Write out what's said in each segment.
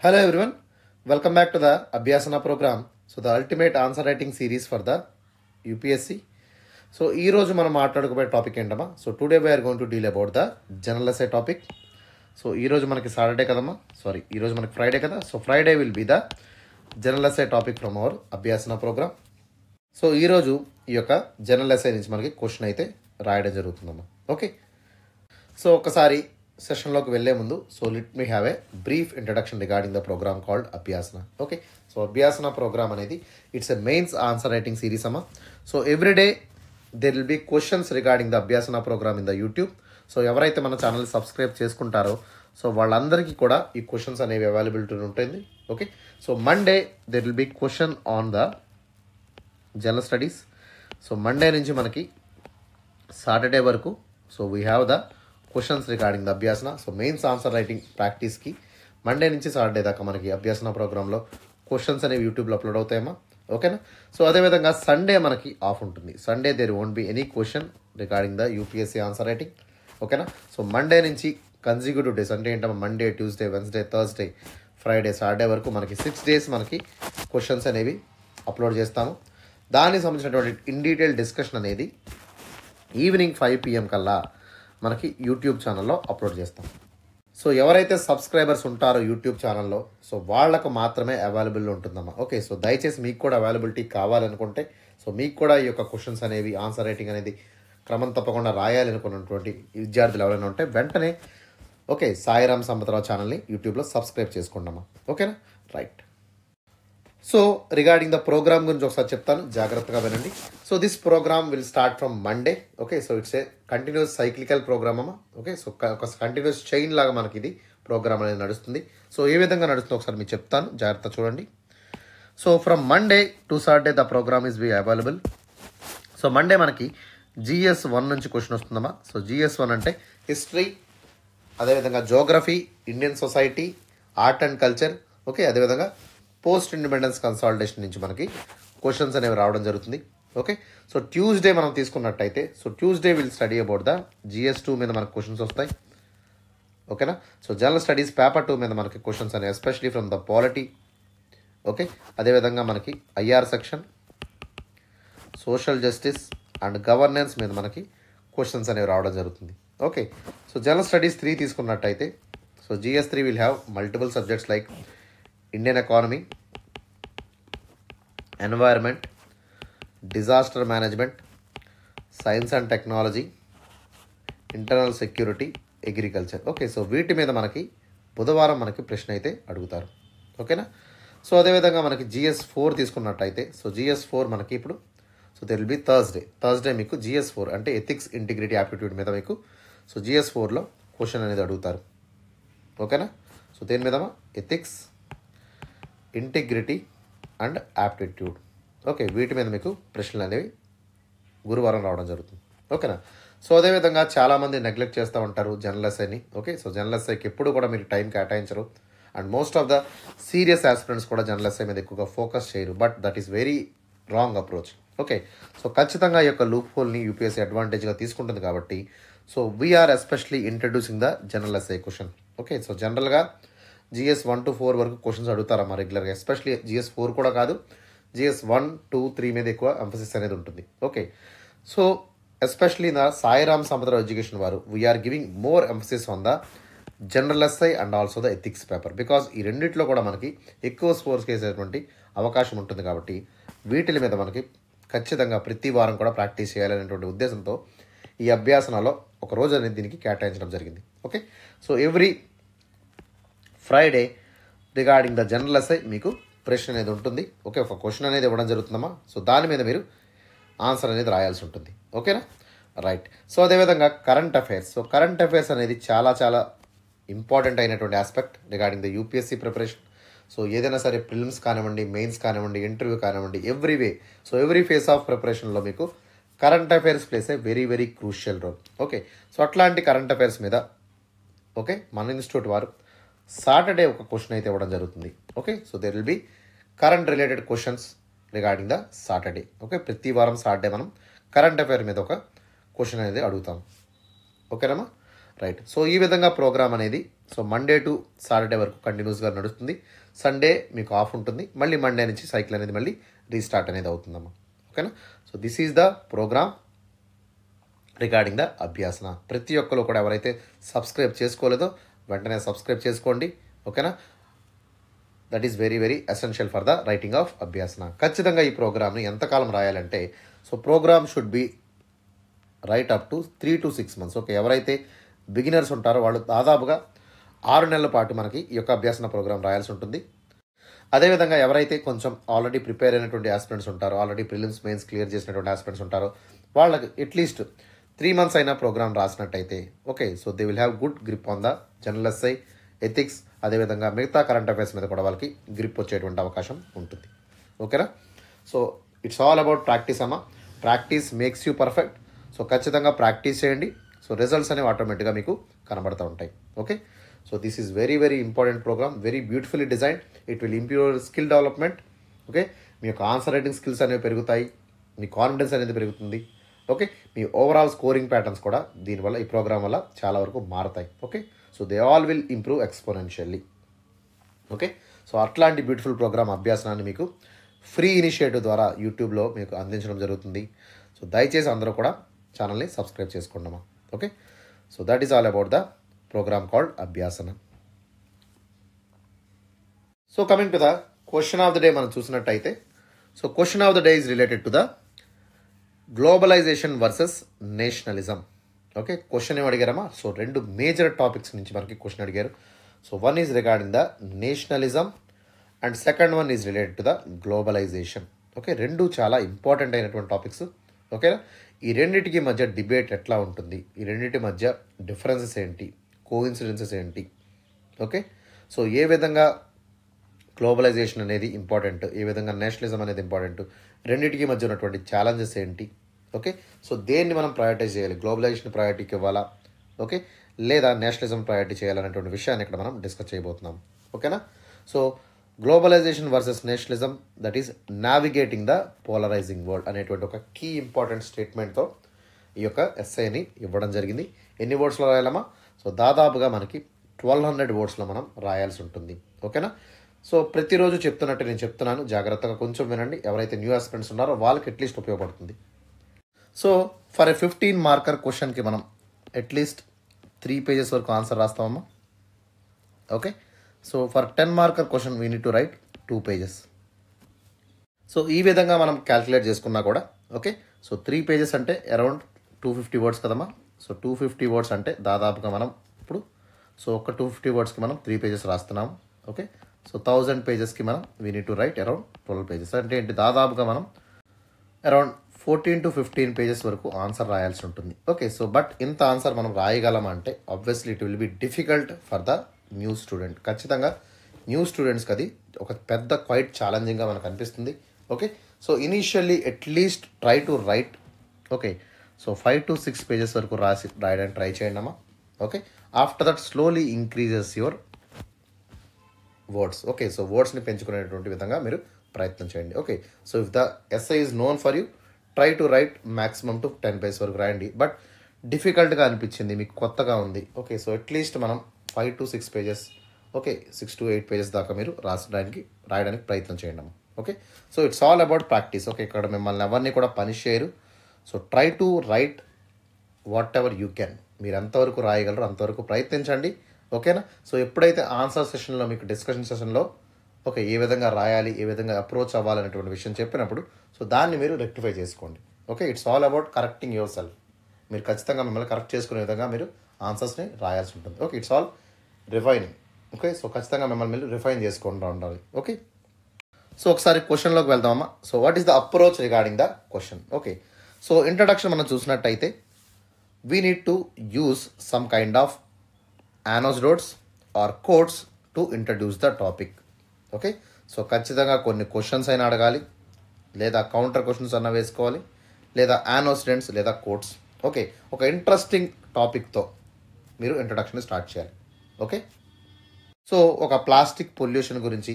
Hello everyone, welcome back to the Abhyasana program. So the ultimate answer writing series for the UPSC. So ఈ రోజు మనం మాట్లాడుకోబోయే topic ఏంటమ్మా? So today we are going to deal about the general essay topic. So ఈ రోజు మనకి Saturday కదమ్మా, sorry ఈ రోజు మనకి ఫ్రైడే కదా. So Friday will be the general essay topic from our Abhyasana program. So ఈరోజు ఈ యొక్క జనరల్ ఎస్ఏ నుంచి మనకి క్వశ్చన్ అయితే రాయడం జరుగుతుందమ్మా. ఓకే, సో ఒకసారి సెషన్లోకి వెళ్ళే ముందు so let me have a brief introduction regarding the program called Abhyasana. Okay, so Abhyasana program అనేది it's a mains answer writing series అమ్మా. So every day there will be questions regarding the Abhyasana program in the YouTube. So ఎవరైతే మన channel subscribe చేసుకుంటారో so వాళ్ళందరికీ కూడా ఈ questions అనేవి availability ఉంటుంది. Okay, so Monday there will be question on the general studies. So Monday నుంచి మనకి సాటర్డే వరకు so we have the questions regarding the Abhyasana. So mains answer writing ప్రాక్టీస్కి మండే నుంచి సాటర్డే దాకా మనకి అభ్యాసన ప్రోగ్రాంలో క్వశ్చన్స్ అనేవి యూట్యూబ్లో అప్లోడ్ అవుతాయమ్మా. ఓకేనా, సో అదేవిధంగా సండే మనకి ఆఫ్ ఉంటుంది. Sunday there won't be any question regarding the UPSC answer writing. ఓకేనా, సో మండే నుంచి కన్సిక్యూటివ్ డేస్ అంటే ఏంటమ్మా, Monday, Tuesday, Wednesday, Thursday, Friday, Saturday వరకు మనకి 6 days మనకి క్వశ్చన్స్ అనేవి అప్లోడ్ చేస్తాము. దానికి సంబంధించినటువంటి ఇన్ డీటెయిల్ డిస్కషన్ అనేది ఈవినింగ్ 5 PM కల్లా మనకి యూట్యూబ్ ఛానల్లో అప్లోడ్ చేస్తాం. సో ఎవరైతే సబ్స్క్రైబర్స్ ఉంటారో యూట్యూబ్ ఛానల్లో సో వాళ్ళకు మాత్రమే అవైలబుల్ ఉంటుందమ్మా. ఓకే, సో దయచేసి మీకు కూడా అవైలబిలిటీ కావాలనుకుంటే సో మీకు కూడా ఈ యొక్క క్వశ్చన్స్ అనేవి ఆన్సర్ రైటింగ్ అనేది క్రమం తప్పకుండా రాయాలనుకున్నటువంటి విద్యార్థులు ఎవరైనా ఉంటే వెంటనే ఓకే సాయిరామ్ సంపతరావు ఛానల్ని యూట్యూబ్లో సబ్స్క్రైబ్ చేసుకోండమ్మా. ఓకేనా, right. So regarding the program గురించి ఒకసారి చెప్తాను, జాగ్రత్తగా వినండి. So this program will start from Monday. Okay, so it's a continuous cyclical program అమ్మా. ఓకే, సో ఒక కంటిన్యూస్ చైన్ లాగా మనకి ఇది ప్రోగ్రామ్ అనేది నడుస్తుంది. సో ఏ విధంగా నడుస్తుందో ఒకసారి మీకు చెప్తాను, జాగ్రత్త చూడండి. So from Monday to Saturday the program is be available. So Monday మనకి GS1 నుంచి క్వశ్చన్ వస్తుందమ్మా. సో GS1 అంటే హిస్టరీ, అదేవిధంగా geography, Indian society, art and culture. Okay, అదేవిధంగా పోస్ట్ ఇండిపెండెన్స్ కన్సాలిడేషన్ నుంచి మనకి క్వశ్చన్స్ అనేవి రావడం జరుగుతుంది. ఓకే, సో ట్యూస్డే మనం తీసుకున్నట్టయితే so Tuesday will study about the GS2 మీద మనకు క్వశ్చన్స్ వస్తాయి. ఓకేనా, సో జనరల్ స్టడీస్ పేపర్ 2 మీద మనకి క్వశ్చన్స్ అనేవి especially from the polity. Okay, అదేవిధంగా మనకి IR section, social justice and governance మీద మనకి క్వశ్చన్స్ అనేవి రావడం జరుగుతుంది. ఓకే, సో జనరల్ స్టడీస్ 3 తీసుకున్నట్టయితే so GS3 will have multiple subjects like Indian economy, environment, disaster management, science and technology, internal security, agriculture. Okay, so వీటి మీద మనకి బుధవారం మనకి ప్రశ్న అయితే అడుగుతారు. ఓకేనా, సో అదేవిధంగా మనకి GS4 తీసుకున్నట్టయితే సో GS4 మనకి ఇప్పుడు so there will be Thursday మీకు GS4 అంటే ఎథిక్స్, ఇంటిగ్రిటీ, యాప్టిట్యూడ్ మీద మీకు సో GS4లో క్వశ్చన్ అనేది అడుగుతారు. ఓకేనా, సో దేని మీదమా, ethics, integrity and aptitude. Okay, వీటి మీద మీకు ప్రశ్నలు అనేవి గురువారం రావడం జరుగుతుంది. ఓకేనా, సో అదేవిధంగా చాలామంది నెగ్లెక్ట్ చేస్తూ ఉంటారు జనరల్ ఎస్ఐని. ఓకే, సో జనరల్ ఎస్ఐకి ఎప్పుడు కూడా మీరు టైం కేటాయించరు and most of the serious aspirants కూడా జనరల్ ఎస్ఐ మీద ఎక్కువగా ఫోకస్ చేయరు. But that is very wrong approach. Okay, so ఖచ్చితంగా ఈ యొక్క లూప్ హోల్ని యూపీఎస్సీ అడ్వాంటేజ్గా తీసుకుంటుంది కాబట్టి so we're especially introducing the general essay question. Okay, so జనరల్గా GS1 to 4 వరకు క్వశ్చన్స్ అడుగుతారమ్మా రెగ్యులర్గా. ఎస్పెషలీ GS4 కూడా కాదు, GS1, 2, 3 మీద ఎక్కువ ఎంఫసిస్ అనేది ఉంటుంది. ఓకే, సో ఎస్పెషలీ నా సాయిరామ్ సంపతరావు ఎడ్యుకేషన్ వారు we're giving more emphasis on the general essay and also the ethics paper because ఈ రెండిట్లో కూడా మనకి ఎక్కువ స్కోర్స్ చేసేటువంటి అవకాశం ఉంటుంది. కాబట్టి వీటి మీద మనకి ఖచ్చితంగా ప్రతి వారం కూడా ప్రాక్టీస్ చేయాలనేటువంటి ఉద్దేశంతో ఈ అభ్యాసనలో ఒక రోజు అనేది దీనికి కేటాయించడం జరిగింది. Okay, so every Friday regarding the general SI మీకు ప్రశ్న అనేది ఉంటుంది. ఓకే, ఒక క్వశ్చన్ అనేది ఇవ్వడం జరుగుతుందమ్మా. సో దాని మీద మీరు ఆన్సర్ అనేది రాయాల్సి ఉంటుంది. ఓకేనా, రైట్. సో అదేవిధంగా current affairs. So current affairs అనేది చాలా చాలా ఇంపార్టెంట్ అయినటువంటి aspect regarding the UPSC preparation. So ఏదైనా సరే ప్రిలిమ్స్ కానివ్వండి, మెయిన్స్ కానివ్వండి, ఇంటర్వ్యూ కానివ్వండి, ఎవ్రీ ఫేస్ ఆఫ్ ప్రిపరేషన్లో మీకు current affairs plays a very very crucial role. Okay, so అట్లాంటి కరెంట్ అఫైర్స్ మీద ఓకే మన ఇన్స్టిట్యూట్ వారు సాటర్డే ఒక క్వశ్చన్ అయితే ఇవ్వడం జరుగుతుంది. Okay, so there will be current related questions regarding the Saturday. Okay, ప్రతి వారం సాటర్డే మనం కరెంట్ అఫైర్ మీద ఒక క్వశ్చన్ అనేది అడుగుతాం. ఓకేనమ్మా, రైట్. సో ఈ విధంగా ప్రోగ్రామ్ అనేది సో మండే టు సాటర్డే వరకు కంటిన్యూస్గా నడుస్తుంది. సండే మీకు ఆఫ్ ఉంటుంది. మళ్ళీ మండే నుంచి సైకిల్ అనేది మళ్ళీ రీస్టార్ట్ అనేది అవుతుందమ్మా. ఓకేనా. So this is the program regarding the Abhyasana. ప్రతి ఒక్కరు కూడా ఎవరైతే సబ్స్క్రైబ్ చేసుకోలేదో వెంటనే సబ్స్క్రైబ్ చేసుకోండి. ఓకేనా. That is very very essential for the writing of Abhyasana. ఖచ్చితంగా ఈ ప్రోగ్రామ్ని ఎంతకాలం రాయాలంటే so program should be write up to 3 to 6 months. Okay, ఎవరైతే బిగినర్స్ ఉంటారో వాళ్ళు దాదాపుగా 6 నెలల పాటు మనకి ఈ యొక్క అభ్యాసన ప్రోగ్రామ్ రాయాల్సి ఉంటుంది. అదేవిధంగా ఎవరైతే కొంచెం ఆల్రెడీ ప్రిపేర్ అయినటువంటి ఆస్పిరెంట్స్ ఉంటారో, ఆల్రెడీ ప్రిలిమ్స్ మెయిన్స్ క్లియర్ చేసినటువంటి ఆస్పిరెంట్స్ ఉంటారో వాళ్ళకి అట్లీస్ట్ 3 months అయినా ప్రోగ్రామ్ రాసినట్టయితే okay, so they will have good grip on the general essay, ethics, అదేవిధంగా మిగతా కరెంట్ అఫైర్స్ మీద కూడా వాళ్ళకి గ్రిప్ వచ్చేటువంటి అవకాశం ఉంటుంది. ఓకేనా. So it's all about practice అమ్మా. Practice makes you perfect. So ఖచ్చితంగా ప్రాక్టీస్ చేయండి. సో రిజల్ట్స్ అనేవి ఆటోమేటిక్గా మీకు కనబడుతూ ఉంటాయి. Okay. So this is very very important program, very beautifully design. It will improve skill development. Okay, మీ యొక్క ఆన్సర్ రైటింగ్ స్కిల్స్ అనేవి పెరుగుతాయి, మీ కాన్ఫిడెన్స్ అనేది పెరుగుతుంది. ఓకే, మీ ఓవరాల్ స్కోరింగ్ ప్యాటర్న్స్ కూడా దీనివల్ల ఈ ప్రోగ్రామ్ వల్ల చాలా వరకు మారుతాయి. Okay, so they all will improve exponentially. Okay, so అట్లాంటి బ్యూటిఫుల్ ప్రోగ్రామ్ అభ్యాసనాన్ని మీకు ఫ్రీ ఇనిషియేటివ్ ద్వారా యూట్యూబ్లో మీకు అందించడం జరుగుతుంది. సో దయచేసి అందరూ కూడా ఛానల్ని సబ్స్క్రైబ్ చేసుకోండమ్మా. Okay, so that is all about the program called Abhyasana. So coming to the question of the day మనం చూసినట్టయితే so question of the day is related to the globalisation versus nationalism. Okay, question ఏమి అడిగారమ్మా? So 2 major topics నుంచి మనకి question అడిగారు. So one is regarding the nationalism and second one is related to the globalisation. Okay, 2 చాలా important అయినటువంటి topics. ఓకేనా. ఈ రెండింటికి మధ్య డిబేట్ ఎట్లా ఉంటుంది, ఈ రెండింటి మధ్య డిఫరెన్సెస్ ఏంటి, కోఇన్సిడెన్సెస్ ఏంటి, ఓకే, సో ఏ విధంగా గ్లోబలైజేషన్ అనేది ఇంపార్టెంట్, ఏ విధంగా నేషనలిజం అనేది ఇంపార్టెంట్, రెండింటికి మధ్య ఉన్నటువంటి ఛాలెంజెస్ ఏంటి, ఓకే, సో దేన్ని మనం ప్రయారిటైజ్ చేయాలి, గ్లోబలైజేషన్ ప్రయారిటీకి ఇవ్వాలా, ఓకే, లేదా నేషనలిజం ప్రయారిటీ చేయాలనేటువంటి విషయాన్ని ఇక్కడ మనం డిస్కస్ చేయబోతున్నాం. ఓకేనా. So globalisation versus nationalism, that is navigating the polarising world అనేటువంటి ఒక కీ ఇంపార్టెంట్ స్టేట్మెంట్తో ఈ యొక్క ఎస్ఐని ఇవ్వడం జరిగింది. ఎన్ని వర్డ్స్లో రాయాలమ్మా? సో దాదాపుగా మనకి 1200 వర్డ్స్లో మనం రాయాల్సి ఉంటుంది. ఓకేనా. సో ప్రతిరోజు చెప్తున్నట్టు నేను చెప్తున్నాను, జాగ్రత్తగా కొంచెం వినండి. ఎవరైతే న్యూ ఆస్పిరెంట్స్ ఉన్నారో వాళ్ళకి అట్లీస్ట్ ఉపయోగపడుతుంది. సో ఫర్ ఎ 15 మార్కర్ క్వశ్చన్కి మనం అట్లీస్ట్ 3 pages వరకు ఆన్సర్ రాస్తామమ్మా. Okay, so for 10 marker question we need to write 2 pages. So ఈ విధంగా మనం క్యాల్కులేట్ చేసుకున్నా కూడా ఓకే, సో 3 pages అంటే అరౌండ్ 250 words కదమ్మా. సో 250 words అంటే దాదాపుగా మనం ఇప్పుడు సో ఒక 250 wordsకి మనం 3 pages రాస్తున్నాము. ఓకే, సో 1000 pagesకి మనం we need to write around 12 pages. అంటే ఏంటి, దాదాపుగా మనం అరౌండ్ 14 to 15 pages వరకు ఆన్సర్ రాయాల్సి ఉంటుంది. ఓకే, సో బట్ ఇంత ఆన్సర్ మనం రాయగలమంటే obviously it will be difficult for the new student. ఖచ్చితంగా న్యూ స్టూడెంట్స్కి అది ఒక పెద్ద క్వైట్ ఛాలెంజింగ్గా మనకు అనిపిస్తుంది. Okay, so initially at least try to write okay, so 5 to 6 pages వరకు రాయడానికి ట్రై చేయండి అమ్మా. Okay, after that slowly increases your words. Okay, so వర్డ్స్ని పెంచుకునేటువంటి విధంగా మీరు ప్రయత్నం చేయండి. Okay, so if the SI is known for you, try to write maximum to 10 pages వరకు రాయండి. బట్ డిఫికల్ట్గా అనిపించింది, మీకు కొత్తగా ఉంది, ఓకే, సో అట్లీస్ట్ మనం 5 to 6 pages, okay, 6 to 8 pages దాకా మీరు రాయడానికి ప్రయత్నం చేయండి అమ్మా. Okay, so it's all about practice. Okay, ఇక్కడ మిమ్మల్ని ఎవరిని కూడా పనిష్ చేయరు. So try to right what ever you can. మీరు ఎంతవరకు రాయగలరో అంతవరకు ప్రయత్నించండి. ఓకేనా. సో ఎప్పుడైతే ఆన్సర్ సెషన్లో మీకు డిస్కషన్ సెషన్లో ఓకే ఏ విధంగా రాయాలి, ఏ విధంగా అప్రోచ్ అవ్వాలనేటువంటి విషయం చెప్పినప్పుడు సో దాన్ని మీరు రెక్టిఫై చేసుకోండి. Okay, it's all about correcting your self. మీరు ఖచ్చితంగా మిమ్మల్ని కరెక్ట్ చేసుకునే విధంగా మీరు ఆన్సర్స్ని రాయాల్సి ఉంటుంది. Okay, it's all refining. Okay, so ఖచ్చితంగా మిమ్మల్ని మీరు రిఫైన్ చేసుకుంటూ ఉండాలి. ఓకే, సో ఒకసారి క్వశ్చన్లోకి వెళ్దామమ్మా. So what is the approach regarding the question? Okay, so introduction మనం చూసినట్టయితే we need to use some kind of anecdotes or quotes to introduce the topic. Okay, so ఖచ్చితంగా కొన్ని క్వశ్చన్స్ అయినా అడగాలి, లేదా కౌంటర్ క్వశ్చన్స్ అన్న వేసుకోవాలి, లేదా యానోసిడెంట్స్ లేదా కోట్స్. ఓకే, ఒక ఇంట్రెస్టింగ్ టాపిక్తో మీరు ఇంట్రడక్షన్ స్టార్ట్ చేయాలి. ఓకే, సో ఒక ప్లాస్టిక్ పొల్యూషన్ గురించి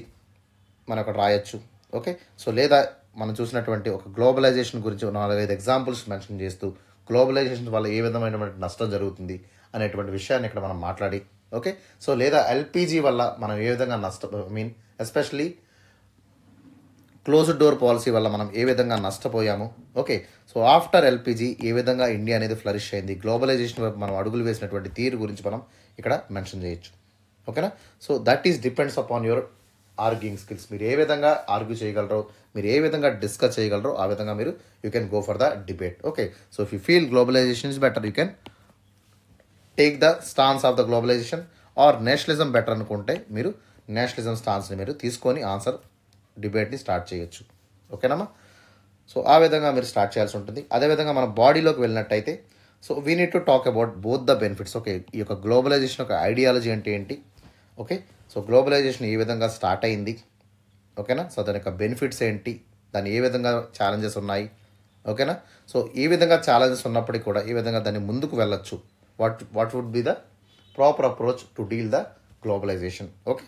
మనం అక్కడ రాయొచ్చు. ఓకే, సో లేదా మనం చూసినటువంటి ఒక గ్లోబలైజేషన్ గురించి 4-5 ఎగ్జాంపుల్స్ మెన్షన్ చేస్తూ గ్లోబలైజేషన్ వల్ల ఏ విధమైనటువంటి నష్టం జరుగుతుంది అనేటువంటి విషయాన్ని ఇక్కడ మనం మాట్లాడి ఓకే. సో లేదా ఎల్పిజి వల్ల మనం ఏ విధంగా ఎస్పెషలీ క్లోజ్డ్ డోర్ పాలసీ వల్ల మనం ఏ విధంగా నష్టపోయాము ఓకే. సో ఆఫ్టర్ ఎల్పిజి ఏ విధంగా ఇండియా అనేది ఫ్లరిష్ అయింది, గ్లోబలైజేషన్ వైపు మనం అడుగులు వేసినటువంటి తీరు గురించి మనం ఇక్కడ మెన్షన్ చేయొచ్చు ఓకేనా. So that is depends upon your arguing skills. మీరు ఏ విధంగా ఆర్గ్యూ చేయగలరో, మీరు ఏ విధంగా డిస్కస్ చేయగలరో ఆ విధంగా మీరు you can go for the debate okay. So if you feel globalisation is better you can take the stance of the globalisation, or nationalism better అనుకుంటే మీరు నేషనలిజం స్టాన్స్ని మీరు తీసుకొని ఆన్సర్ డిబేట్ని స్టార్ట్ చేయొచ్చు ఓకేనమ్మా. సో ఆ విధంగా మీరు స్టార్ట్ చేయాల్సి ఉంటుంది. అదేవిధంగా మన బాడీలోకి వెళ్ళినట్టయితే so we need to talk about both the benefits okay. ఈ యొక్క గ్లోబలైజేషన్ యొక్క ఐడియాలజీ అంటే ఏంటి ఓకే. సో గ్లోబలైజేషన్ ఏ విధంగా స్టార్ట్ అయింది ఓకేనా. సో దాని యొక్క బెనిఫిట్స్ ఏంటి, దాని ఏ విధంగా ఛాలెంజెస్ ఉన్నాయి ఓకేనా. సో ఈ విధంగా ఛాలెంజెస్ ఉన్నప్పటికీ కూడా ఈ విధంగా దాన్ని ముందుకు వెళ్ళొచ్చు. What would be the proper approach to deal the globalisation okay.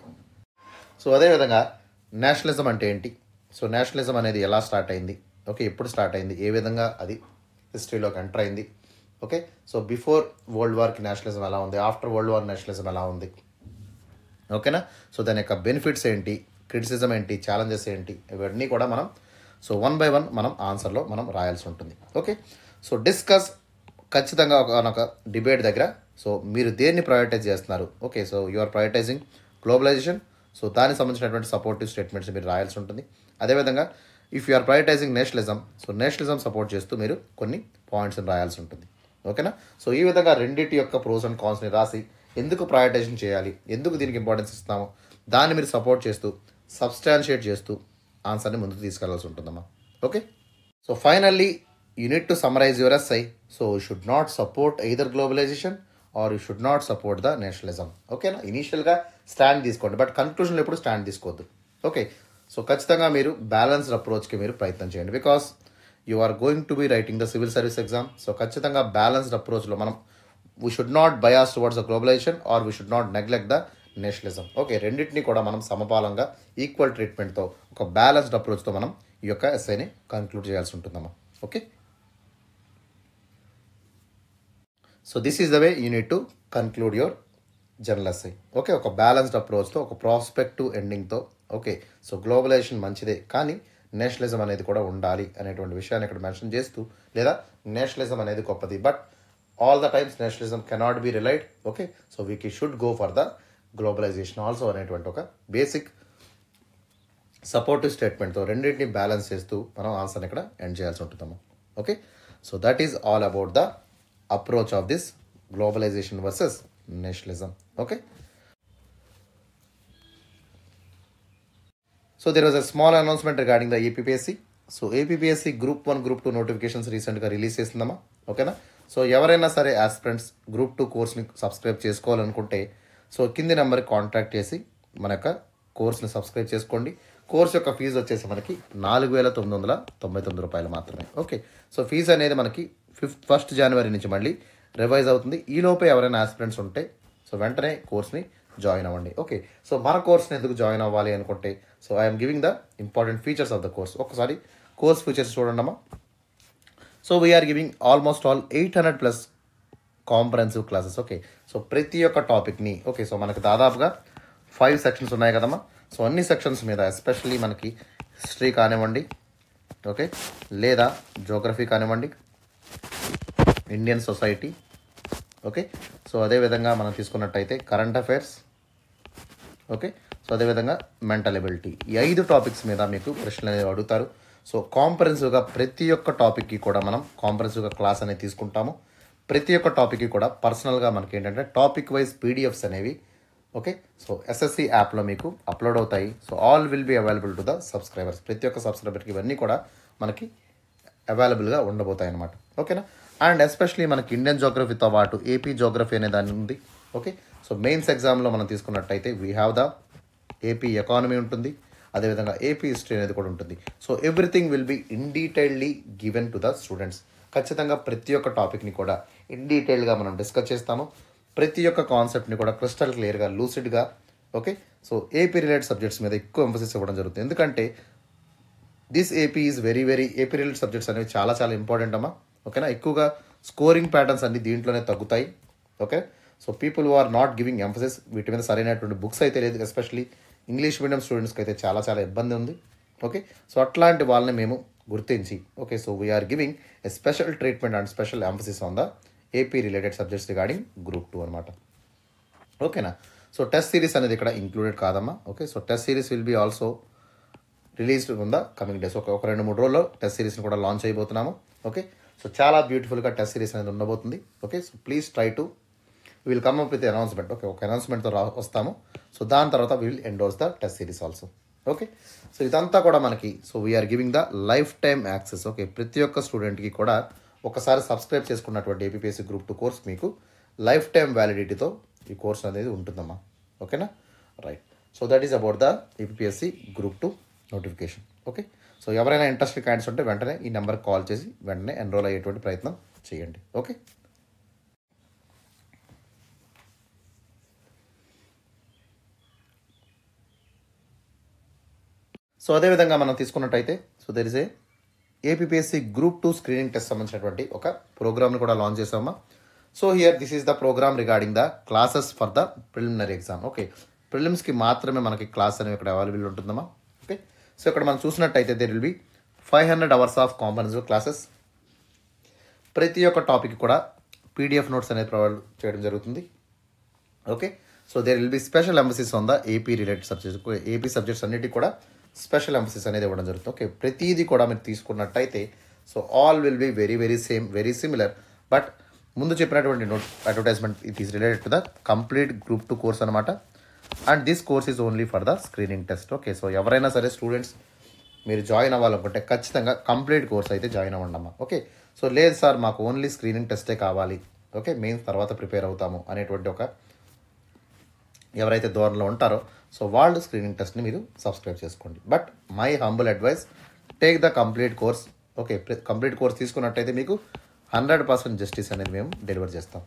So అదేవిధంగా నేషనలిజం అంటే ఏంటి, సో నేషనలిజం అనేది ఎలా స్టార్ట్ అయింది ఓకే, ఎప్పుడు స్టార్ట్ అయింది, ఏ విధంగా అది హిస్టరీలోకి ఎంటర్ అయింది ఓకే. సో బిఫోర్ వరల్డ్ వార్కి నేషనలిజం ఎలా ఉంది, ఆఫ్టర్ వరల్డ్ వార్ నేషనలిజం ఎలా ఉంది ఓకేనా. సో దాని యొక్క బెనిఫిట్స్ ఏంటి, క్రిటిసిజం ఏంటి, ఛాలెంజెస్ ఏంటి, ఇవన్నీ కూడా మనం సో 1 by 1 మనం ఆన్సర్లో మనం రాయాల్సి ఉంటుంది ఓకే. సో డిస్కస్ ఖచ్చితంగా ఒక డిబేట్ దగ్గర సో మీరు దేన్ని ప్రయారిటైజ్ చేస్తున్నారు okay. So you are prioritising globalisation, so దానికి సంబంధించినటువంటి సపోర్టివ్ స్టేట్మెంట్స్ మీరు రాయాల్సి ఉంటుంది. అదేవిధంగా if you are prioritising nationalism, so nationalism support చేస్తూ మీరు కొన్ని పాయింట్స్ని రాయాల్సి ఉంటుంది ఓకేనా. సో ఈ విధంగా రెండింటి యొక్క ప్రోస్ అండ్ కాన్స్ని రాసి ఎందుకు ప్రయారిటైజేషన్ చేయాలి, ఎందుకు దీనికి ఇంపార్టెన్స్ ఇస్తామో దాన్ని మీరు సపోర్ట్ చేస్తూ సబ్స్టాన్షియేట్ చేస్తూ ఆన్సర్ని ముందుకు తీసుకెళ్లాల్సి ఉంటుందమ్మా okay. So finally you need to summarise your essay. So you should not support either globalisation or you should not support the nationalism ఓకేనా. ఇనీషియల్గా స్టాండ్ తీసుకోండి, బట్ కన్క్లూజన్లో ఎప్పుడు స్టాండ్ తీసుకోవద్దు ఓకే. సో ఖచ్చితంగా మీరు బ్యాలెన్స్డ్ అప్రోచ్కి మీరు ప్రయత్నం చేయండి, because you are going to be writing the civil service exam. So ఖచ్చితంగా బ్యాలెన్స్డ్ అప్రోచ్లో మనం we should not bias towards the globalisation or we should not neglect the nationalism okay. రెండింటినీ కూడా మనం సమపాలంగా ఈక్వల్ ట్రీట్మెంట్తో ఒక బ్యాలెన్స్డ్ అప్రోచ్తో మనం ఈ యొక్క ఎస్ఐని కంక్లూడ్ చేయాల్సి ఉంటుందమ్మా okay. So this is the way you need to conclude your general SI okay. ఒక బ్యాలెన్స్డ్ అప్రోచ్తో, ఒక ప్రాస్పెక్టివ్ ఎండింగ్తో ఓకే. సో గ్లోబలైజేషన్ మంచిదే కానీ నేషనలిజం అనేది కూడా ఉండాలి అనేటువంటి విషయాన్ని ఇక్కడ మెన్షన్ చేస్తూ, లేదా నేషనలిజం అనేది గొప్పది but all the times nationalism cannot be relied okay. So we should go for the globalisation also అనేటువంటి ఒక బేసిక్ సపోర్టివ్ స్టేట్మెంట్తో రెండింటిని బ్యాలెన్స్ చేస్తూ మనం ఆన్సర్ని ఇక్కడ ఎండ్ చేయాల్సి ఉంటుందమ్మా okay. So that is all about the approach of this globalisation versus nationalism okay. So there was a small announcement regarding the APPSC. So APPSC Group 1, Group 2 notifications రీసెంట్గా release చేస్తుందమ్మా ఓకేనా. So ఎవరైనా సరే aspirants Group 2 కోర్స్ని subscribe చేసుకోవాలనుకుంటే so కింది నెంబర్కి contact చేసి మన యొక్క కోర్స్ని సబ్స్క్రైబ్ చేసుకోండి. కోర్స్ యొక్క ఫీజు వచ్చేసి మనకి 4,999 రూపాయలు మాత్రమే ఓకే. సో ఫీజు అనేది మనకి 1st January నుంచి మళ్ళీ రివైజ్ అవుతుంది. ఈలోపే ఎవరైనా ఆస్పిరెంట్స్ ఉంటే సో వెంటనే కోర్స్ని జాయిన్ అవ్వండి ఓకే. సో మన కోర్స్ని ఎందుకు జాయిన్ అవ్వాలి అనుకుంటే so I'm giving the important features of the course. ఒకసారి కోర్స్ ఫీచర్స్ చూడండి అమ్మా. So we're giving almost all 800+ comprehensive classes okay. So ప్రతి ఒక్క టాపిక్ని ఓకే. సో మనకు దాదాపుగా 5 సెక్షన్స్ ఉన్నాయి కదమ్మా. సో అన్ని సెక్షన్స్ మీద ఎస్పెషల్లీ మనకి హిస్టరీ కానివ్వండి ఓకే, లేదా జోగ్రఫీ కానివ్వండి, ఇండియన్ సొసైటీ ఓకే. సో అదేవిధంగా మనం తీసుకున్నట్టయితే కరెంట్ అఫైర్స్ ఓకే. సో అదేవిధంగా మెంటల్ ఎబిలిటీ, ఈ 5 టాపిక్స్ మీద మీకు ప్రశ్నలు అనేవి అడుగుతారు. సో కాంప్రహెన్సివ్గా ప్రతి ఒక్క టాపిక్కి కూడా మనం కాంప్రహెన్సివ్గా క్లాస్ అనేది తీసుకుంటాము. ప్రతి ఒక్క టాపిక్కి కూడా పర్సనల్గా మనకి ఏంటంటే టాపిక్ వైజ్ పీడిఎఫ్స్ అనేవి ఓకే. సో ఎస్ఎస్సి యాప్లో మీకు అప్లోడ్ అవుతాయి. So all will be available to the subscribers. ప్రతి ఒక్క సబ్స్క్రైబర్కి ఇవన్నీ కూడా మనకి అవైలబుల్గా ఉండబోతాయి అన్నమాట ఓకేనా. అండ్ ఎస్పెషలీ మనకి ఇండియన్ జోగ్రఫీతో పాటు ఏపీ జోగ్రఫీ అనే దాని ఉంది ఓకే. సో మెయిన్స్ ఎగ్జామ్లో మనం తీసుకున్నట్టయితే we have the AP economy ఉంటుంది, అదేవిధంగా ఏపీ హిస్టరీ అనేది కూడా ఉంటుంది. So everything will be in detaily given to the students. ఖచ్చితంగా ప్రతి ఒక్క టాపిక్ని కూడా ఇన్ డీటెయిల్గా మనం డిస్కస్ చేస్తాము. ప్రతి ఒక్క కాన్సెప్ట్ని కూడా క్రిస్టల్ క్లియర్గా, లూసిడ్గా okay. So AP related subjects మీద ఎక్కువ ఎంఫసిస్ ఇవ్వడం జరుగుతుంది. ఎందుకంటే this AP is very AP related subjects అనేవి చాలా ఇంపార్టెంట్ అమ్మా ఓకేనా. ఎక్కువగా స్కోరింగ్ ప్యాటర్న్స్ అన్ని దీంట్లోనే తగ్గుతాయి okay. So people who are not giving emphasis, వీటి మీద సరైనటువంటి బుక్స్ అయితే లేదు, ఎస్పెషలీ ఇంగ్లీష్ మీడియం స్టూడెంట్స్కి అయితే చాలా చాలా ఇబ్బంది ఉంది. ఓకే. సో అట్లాంటి వాళ్ళని మేము గుర్తించి, okay, so we're giving a special treatment and special emphasis on the AP related subjects regarding group 2 అనమాట. ఓకేనా. సో టెస్ట్ సిరీస్ అనేది ఇక్కడ ఇంక్లూడెడ్ కాదమ్మా. Okay. So test series will be also released in the coming days. ఒక 2-3 రోజుల్లో test సిరీస్ని కూడా launch అయిపోతున్నాము. Okay. So చాలా బ్యూటిఫుల్గా టెస్ట్ సిరీస్ అనేది ఉండబోతుంది. Okay. So please try to will come up with announcement. Okay, ఒక అనౌన్స్మెంట్తో వస్తాము. సో దాని తర్వాత will endorse the test series also. Okay. So ఇదంతా కూడా మనకి, so we're giving the lifetime access. Okay, ప్రతి ఒక్క స్టూడెంట్కి కూడా ఒకసారి సబ్స్క్రైబ్ చేసుకున్నటువంటి ఏపీఎస్సీ గ్రూప్ 2 కోర్స్ మీకు లైఫ్ టైమ్ వ్యాలిడిటీతో ఈ కోర్స్ అనేది ఉంటుందమ్మా. ఓకేనా, right. So that is about the APSC group 2 notification. Okay. So ఎవరైనా ఇంట్రెస్టెడ్ క్యాండిడేట్స్ ఉంటే వెంటనే ఈ నెంబర్కి కాల్ చేసి వెంటనే ఎన్రోల్ అయ్యేటువంటి ప్రయత్నం చేయండి. ఓకే. సో అదేవిధంగా మనం తీసుకున్నట్టయితే, so there is a APSC group 2 screening test సంబంధించినటువంటి ఒక ప్రోగ్రామ్ని కూడా లాంచ్ చేసామా. So here this is the program regarding the classes for the preliminary exam. Okay, ప్రిలిమ్స్కి మాత్రమే మనకి క్లాస్ అనేవి ఇక్కడ అవైలబుల్ ఉంటుందమ్మా. ఓకే. సో ఇక్కడ మనం చూసినట్టయితే there will be 500 hours of comprehensive classes. ప్రతి ఒక్క టాపిక్ కూడా పీడిఎఫ్ నోట్స్ అనేది ప్రొవైడ్ చేయడం జరుగుతుంది. Okay. So there will be special emphasis on the AP related subjects. AP subjects అన్నిటికీ కూడా స్పెషల్ ఎంఫసిస్ అనేది ఇవ్వడం జరుగుతుంది. ఓకే, ప్రతిదీ కూడా మీరు తీసుకున్నట్టయితే so all will be very very same, very similar. But ముందు చెప్పినటువంటి advertisement it is related to the complete group 2 course అనమాట. And this course is only for the screening test. Okay. So ఎవరైనా సరే students మీరు join అవ్వాలనుకుంటే ఖచ్చితంగా complete course అయితే join అవ్వండమ్మా. ఓకే. సో లేదు సార్ మాకు ఓన్లీ స్క్రీనింగ్ టెస్టే కావాలి, ఓకే, మెయిన్స్ తర్వాత ప్రిపేర్ అవుతాము అనేటువంటి ఒక ఎవరైతే ధోరణిలో ఉంటారో సో వాళ్ళు స్క్రీనింగ్ టెస్ట్ని మీరు సబ్స్క్రైబ్ చేసుకోండి. But my humble advice, take the complete course. Okay, complete course తీసుకున్నట్టయితే మీకు 100% జస్టిస్ అనేది మేము డెలివర్ చేస్తాం.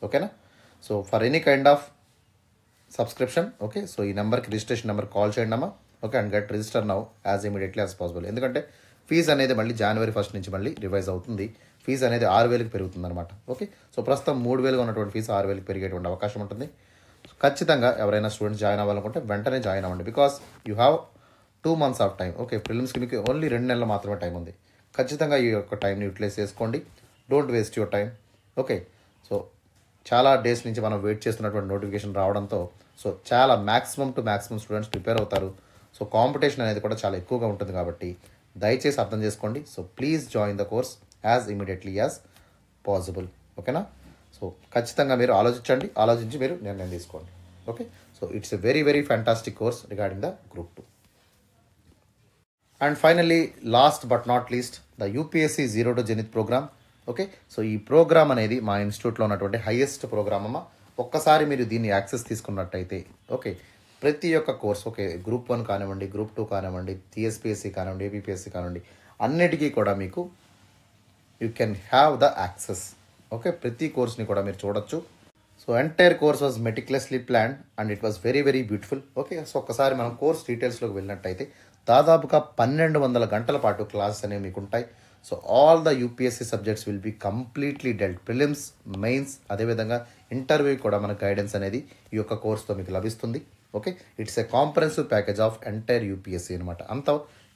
ఓకేనా. So for any kind of subscription, okay, so ఈ నెంబర్కి రిజిస్ట్రేషన్ నెంబర్ కాల్ చేయండి అమ్మా. Okay, and get register now as immediately as possible. ఎందుకంటే ఫీజు అనేది మళ్ళీ January 1 నుంచి మళ్ళీ రివైజ్ అవుతుంది. ఫీజు అనేది 6,000కి పెరుగుతుంది అనమాట. ఓకే. సో ప్రస్తుతం 3,000గా ఉన్నటువంటి ఫీజు 6,000కి పెరిగేటువంటి అవకాశం ఉంటుంది. ఖచ్చితంగా ఎవరైనా స్టూడెంట్స్ జాయిన్ అవ్వాలనుకుంటే వెంటనే జాయిన్ అవ్వండి. Because you have 2 months of time. Okay, ప్రిలిమ్స్కి మీకు ఓన్లీ 2 నెలలు మాత్రమే టైం ఉంది. ఖచ్చితంగా ఈ యొక్క టైంని యూటిలైజ్ చేసుకోండి. Don't waste your time. Okay. So చాలా డేస్ నుంచి మనం వెయిట్ చేస్తున్నటువంటి నోటిఫికేషన్ రావడంతో సో చాలా maximum to maximum students prepare అవుతారు. సో కాంపిటీషన్ అనేది కూడా చాలా ఎక్కువగా ఉంటుంది కాబట్టి దయచేసి అర్థం చేసుకోండి. So please join the course as immediately as possible. ఓకేనా. సో ఖచ్చితంగా మీరు ఆలోచించి మీరు నిర్ణయం తీసుకోండి. Okay. So it's a very very fantastic course regarding the group 2. And finally last but not least the UPSC 0 to Zenith program. Okay. So ఈ program అనేది మా ఇన్స్టిట్యూట్లో ఉన్నటువంటి హైయెస్ట్ ప్రోగ్రామ్ అమ్మ. ఒక్కసారి మీరు దీన్ని యాక్సెస్ తీసుకున్నట్టయితే ఓకే, ప్రతి ఒక్క కోర్స్, ఓకే, గ్రూప్ 1 కానివ్వండి, గ్రూప్ 2 కానివ్వండి, టీఎస్పీఎస్సీ కానివ్వండి, ఏపీఎస్సీ కానివ్వండి, అన్నిటికీ కూడా మీకు you can have the access. Okay, ప్రతి కోర్స్ని కూడా మీరు చూడొచ్చు. So entire course was meticulously planned and it was very very beautiful. Okay. So ఒక్కసారి మనం కోర్స్ డీటెయిల్స్లోకి వెళ్ళినట్టయితే దాదాపుగా 1,200 గంటల పాటు క్లాసెస్ అనేవి మీకు ఉంటాయి. So all the UPSC subjects will be completely dealt. Prelims, mains, అదేవిధంగా ఇంటర్వ్యూ కూడా మన గైడెన్స్ అనేది ఈ యొక్క కోర్స్తో మీకు లభిస్తుంది. Okay, it's a comprehensive package of entire UPSC అనమాట. అంత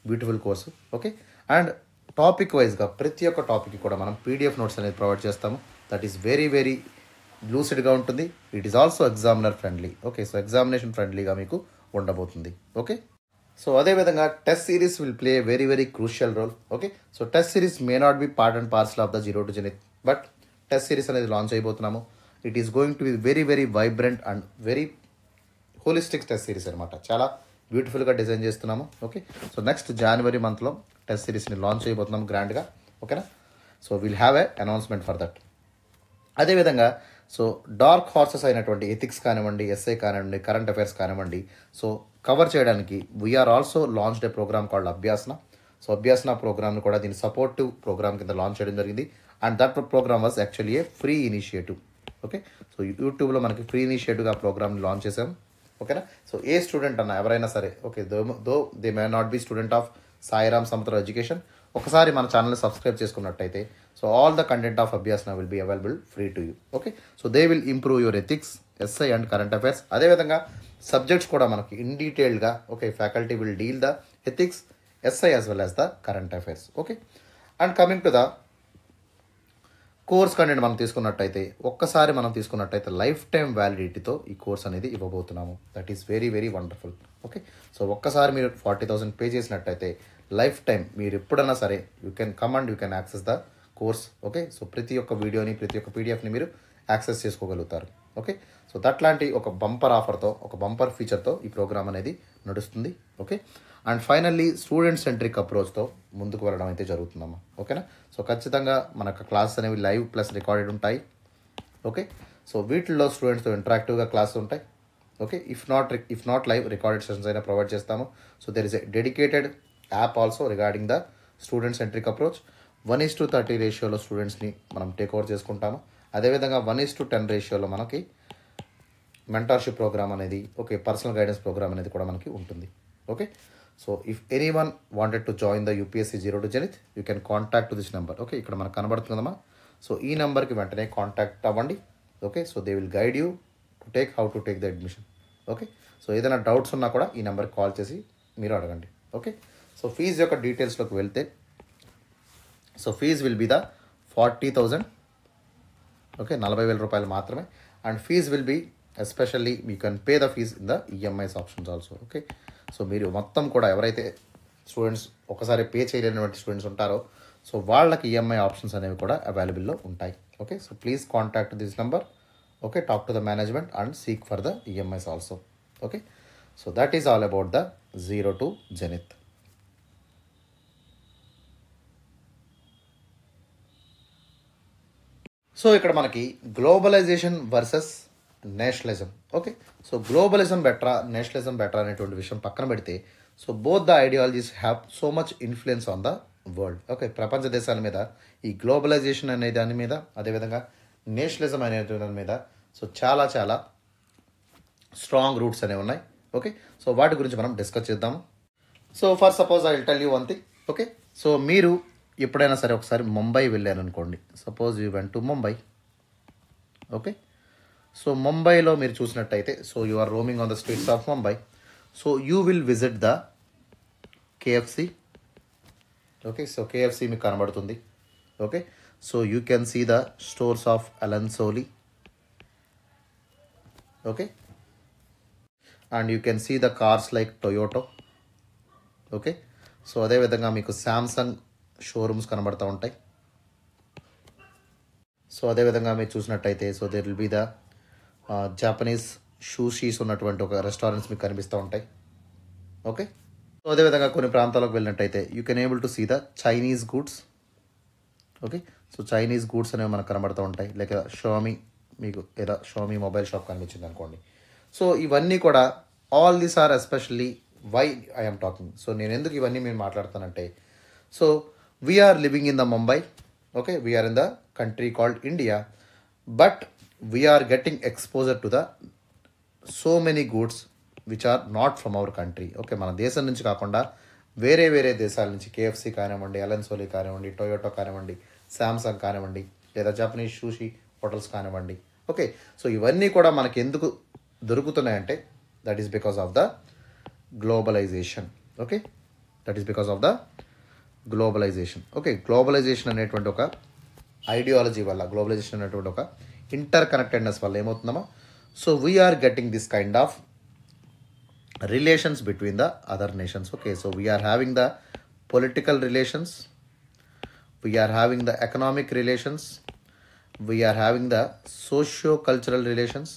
beautiful course. Okay. And topic వైజ్గా ప్రతి ఒక్క టాపిక్ కూడా మనం పీడిఎఫ్ నోట్స్ అనేది ప్రొవైడ్ చేస్తాము. దట్ ఈస్ వెరీ వెరీ లూసిడ్గా ఉంటుంది. It is also examiner friendly. Okay. So examination ఫ్రెండ్లీగా మీకు ఉండబోతుంది. ఓకే. సో అదేవిధంగా test series will play very very crucial role. Okay. So test series may not be part and parcel of the 0 to Zenith, but test series అనేది launch అయిపోతున్నాము. It is going to be very very vibrant and very holistic test series అనమాట. చాలా బ్యూటిఫుల్గా design చేస్తున్నాము. Okay. So next January మంత్లో test సిరీస్ని launch చేయబోతున్నాం గ్రాండ్గా. ఓకేనా. So will have a announcement for that. అదేవిధంగా సో డార్క్ హార్సెస్ అయినటువంటి ఎథిక్స్ కానివ్వండి, ఎస్ఐ కానివ్వండి, కరెంట్ అఫైర్స్ కానివ్వండి, సో కవర్ చేయడానికి we're also launched a program called Abhyasana. So Abhyasana ప్రోగ్రామ్ని కూడా దీని సపోర్టివ్ ప్రోగ్రామ్ కింద లాంచ్ చేయడం జరిగింది. And that program was actually a free initiative. Okay. So యూట్యూబ్లో మనకి ఫ్రీ ఇనిషియేటివ్గా ప్రోగ్రామ్ని లాంచ్ చేసాం. ఓకేనా. సో ఏ స్టూడెంట్ అన్న ఎవరైనా సరే, okay, though they may not be student of Sairam Sampatharao education, ఒకసారి మన ఛానల్ని సబ్స్క్రైబ్ చేసుకున్నట్టయితే so all the content of Abhyasana will be available free to you. Okay, so they will improve your ethics, SI and current affairs. అదేవిధంగా subjects కూడా మనకి in డీటెయిల్గా, okay, faculty will deal the ethics, SI as well as the current affairs. Okay, and coming to the course content మనం తీసుకున్నట్టయితే life time వ్యాలిడిటీతో ఈ course అనేది ఇవ్వబోతున్నాము. That is very very wonderful. Okay, so ఒక్కసారి మీరు 40,000 pay చేసినట్టయితే life time మీరు ఎప్పుడన్నా సరే you can come and you can access the course. Okay, so ప్రతి ఒక్క వీడియోని, ప్రతి ఒక్క పీడిఎఫ్ని మీరు యాక్సెస్ చేసుకోగలుగుతారు. ఓకే, సో దట్లాంటి ఒక బంపర్ ఆఫర్తో, ఒక బంపర్ ఫీచర్తో ఈ ప్రోగ్రామ్ అనేది నడుస్తుంది. Okay, and finally student centric అప్రోచ్తో ముందుకు వెళ్ళడం అయితే జరుగుతుందమ్మా. ఓకేనా, సో ఖచ్చితంగా మనకు క్లాసెస్ అనేవి లైవ్ ప్లస్ రికార్డెడ్ ఉంటాయి. ఓకే, సో వీటిల్లో స్టూడెంట్స్తో ఇంటరాక్టివ్గా క్లాసెస్ ఉంటాయి. Okay, if not live, recorded sessions అయినా ప్రొవైడ్ చేస్తాము. So there is a dedicated app also regarding the student centric approach. 1:30 రేషియోలో స్టూడెంట్స్ని మనం టేక్ ఓవర్ చేసుకుంటాము. అదేవిధంగా 1:10 రేషియోలో మనకి మెంటార్షిప్ ప్రోగ్రామ్ అనేది, ఓకే, పర్సనల్ గైడెన్స్ ప్రోగ్రామ్ అనేది కూడా మనకి ఉంటుంది. Okay, so if anyone wanted to join the UPSC 0 to Zenith, you can contact to this number. Okay, ఇక్కడ మనకు కనబడుతుందమ్మా. సో ఈ నెంబర్కి వెంటనే కాంటాక్ట్ అవ్వండి. Okay, so they will guide you to take how to take the admission. Okay, so ఏదైనా doubts ఉన్నా కూడా ఈ నెంబర్కి కాల్ చేసి మీరు అడగండి. ఓకే, సో ఫీజు యొక్క డీటెయిల్స్లోకి వెళ్తే, so fee will be the 40,000. Okay, 40,000 రూపాయలు మాత్రమే. And fee will be especially you can pay the fee in the EMIs options also. Okay, so మీరు మొత్తం కూడా ఎవరైతే స్టూడెంట్స్ ఒకసారి పే చేయలేనటువంటి స్టూడెంట్స్ ఉంటారో, సో వాళ్ళకి ఈఎంఐ ఆప్షన్స్ అనేవి కూడా అవైలబుల్లో ఉంటాయి. Okay, so please contact this number. Okay, talk to the management and seek for the EMIs also. Okay, so that is all about the 0 to Zenith. So ఇక్కడ మనకి globalization versus nationalism. Okay, so globalism బెటరా, nationalism బెటరా అనేటువంటి విషయం పక్కన పెడితే, so both the ideologies have so much influence on the world. Okay, ప్రపంచ దేశాల మీద ఈ గ్లోబలైజేషన్ అనే దాని మీద, అదేవిధంగా నేషనలిజం అనే దాని మీద సో చాలా చాలా స్ట్రాంగ్ రూట్స్ అనేవి ఉన్నాయి. ఓకే, సో వాటి గురించి మనం డిస్కస్ చేద్దాము. So for suppose I will tell you one thing. Okay, so మీరు ఎప్పుడైనా సరే ఒకసారి ముంబై వెళ్ళారనుకోండి. Suppose you went to Mumbai. Okay, so ముంబైలో మీరు చూసినట్టయితే, so you are roaming on the streets of Mumbai. So you will visit the KFC. Okay, so KFC మీకు కనబడుతుంది. Okay, so you can see the stores of Allen Solly. Okay, and you can see the cars like Toyota. Okay, so అదేవిధంగా మీకు Samsung showrooms కనబడుతూ ఉంటాయి. So అదేవిధంగా మీరు చూసినట్టయితే, so there will be the Japanese sushis ఉన్నటువంటి ఒక restaurants మీకు కనిపిస్తూ ఉంటాయి. ఓకే, సో అదేవిధంగా కొన్ని ప్రాంతాలకు వెళ్ళినట్టయితే you can able to see the Chinese goods. Okay, so Chinese goods అనేవి మనకు కనబడుతూ ఉంటాయి. లైక్ షోమీ, మీకు ఏదో షోమీ మొబైల్ షాప్ కనిపించింది అనుకోండి. సో ఇవన్నీ కూడా all these are especially why I'm talking. So నేను ఎందుకు ఇవన్నీ మేము మాట్లాడుతానంటే, so we're living in the Mumbai. Okay, we're in the country called India, but we're getting exposure to the so many goods which are not from our country. Okay, మన దేశం నుంచి కాకుండా వేరే వేరే దేశాల నుంచి, కేఎఫ్సి కానివ్వండి, అలన్ సోలీ కానివ్వండి, టొయోటో కానివ్వండి, శాంసంగ్ కానివ్వండి, లేదా జపనీస్ షూషీ హోటల్స్ కానివ్వండి. ఓకే, సో ఇవన్నీ కూడా మనకి ఎందుకు దొరుకుతున్నాయంటే, that is because of the globalisation. Okay, that is because of the globalisation. Okay, globalization అనేటువంటి ఒక ఐడియాలజీ వల్ల, గ్లోబలైజేషన్ అనేటువంటి ఒక ఇంటర్ కనెక్టెడ్నెస్ వల్ల ఏమవుతుందమ్మా, so we're getting this kind of relations between the other nations. Okay, so we're having the political relations, we're having the economic relations, we're having the socio cultural relations.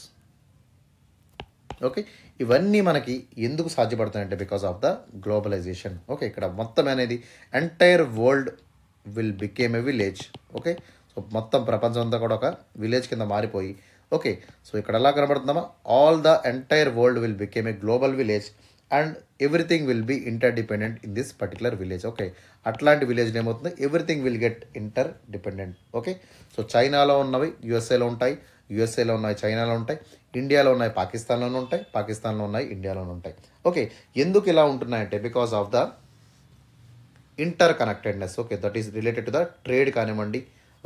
Okay, ఇవన్నీ మనకి ఎందుకు సాధ్యపడుతున్నాయంటే because of the globalisation. Okay, ఇక్కడ మొత్తం అనేది entire world will became a village. Okay, so మొత్తం ప్రపంచం అంతా కూడా ఒక విలేజ్ కింద మారిపోయి, ఓకే, సో ఇక్కడ ఎలా కనబడుతుందమ్మా, all the entire world will became a global village and everything will be interdependent in this particular village. Okay, అట్లాంటి విలేజ్లో ఏమవుతుంది, everything will get interdependent. Okay, so చైనాలో ఉన్నవి యుఎస్ఏలో ఉంటాయి, యుఎస్ఏలో ఉన్నాయి చైనాలో ఉంటాయి, ఇండియాలో ఉన్నాయి పాకిస్తాన్లోనూ ఉంటాయి, పాకిస్తాన్లో ఉన్నాయి ఇండియాలోనూ ఉంటాయి. ఓకే, ఎందుకు ఇలా ఉంటున్నాయంటే because of the interconnectedness. Okay, that is related to the trade కానివ్వండి,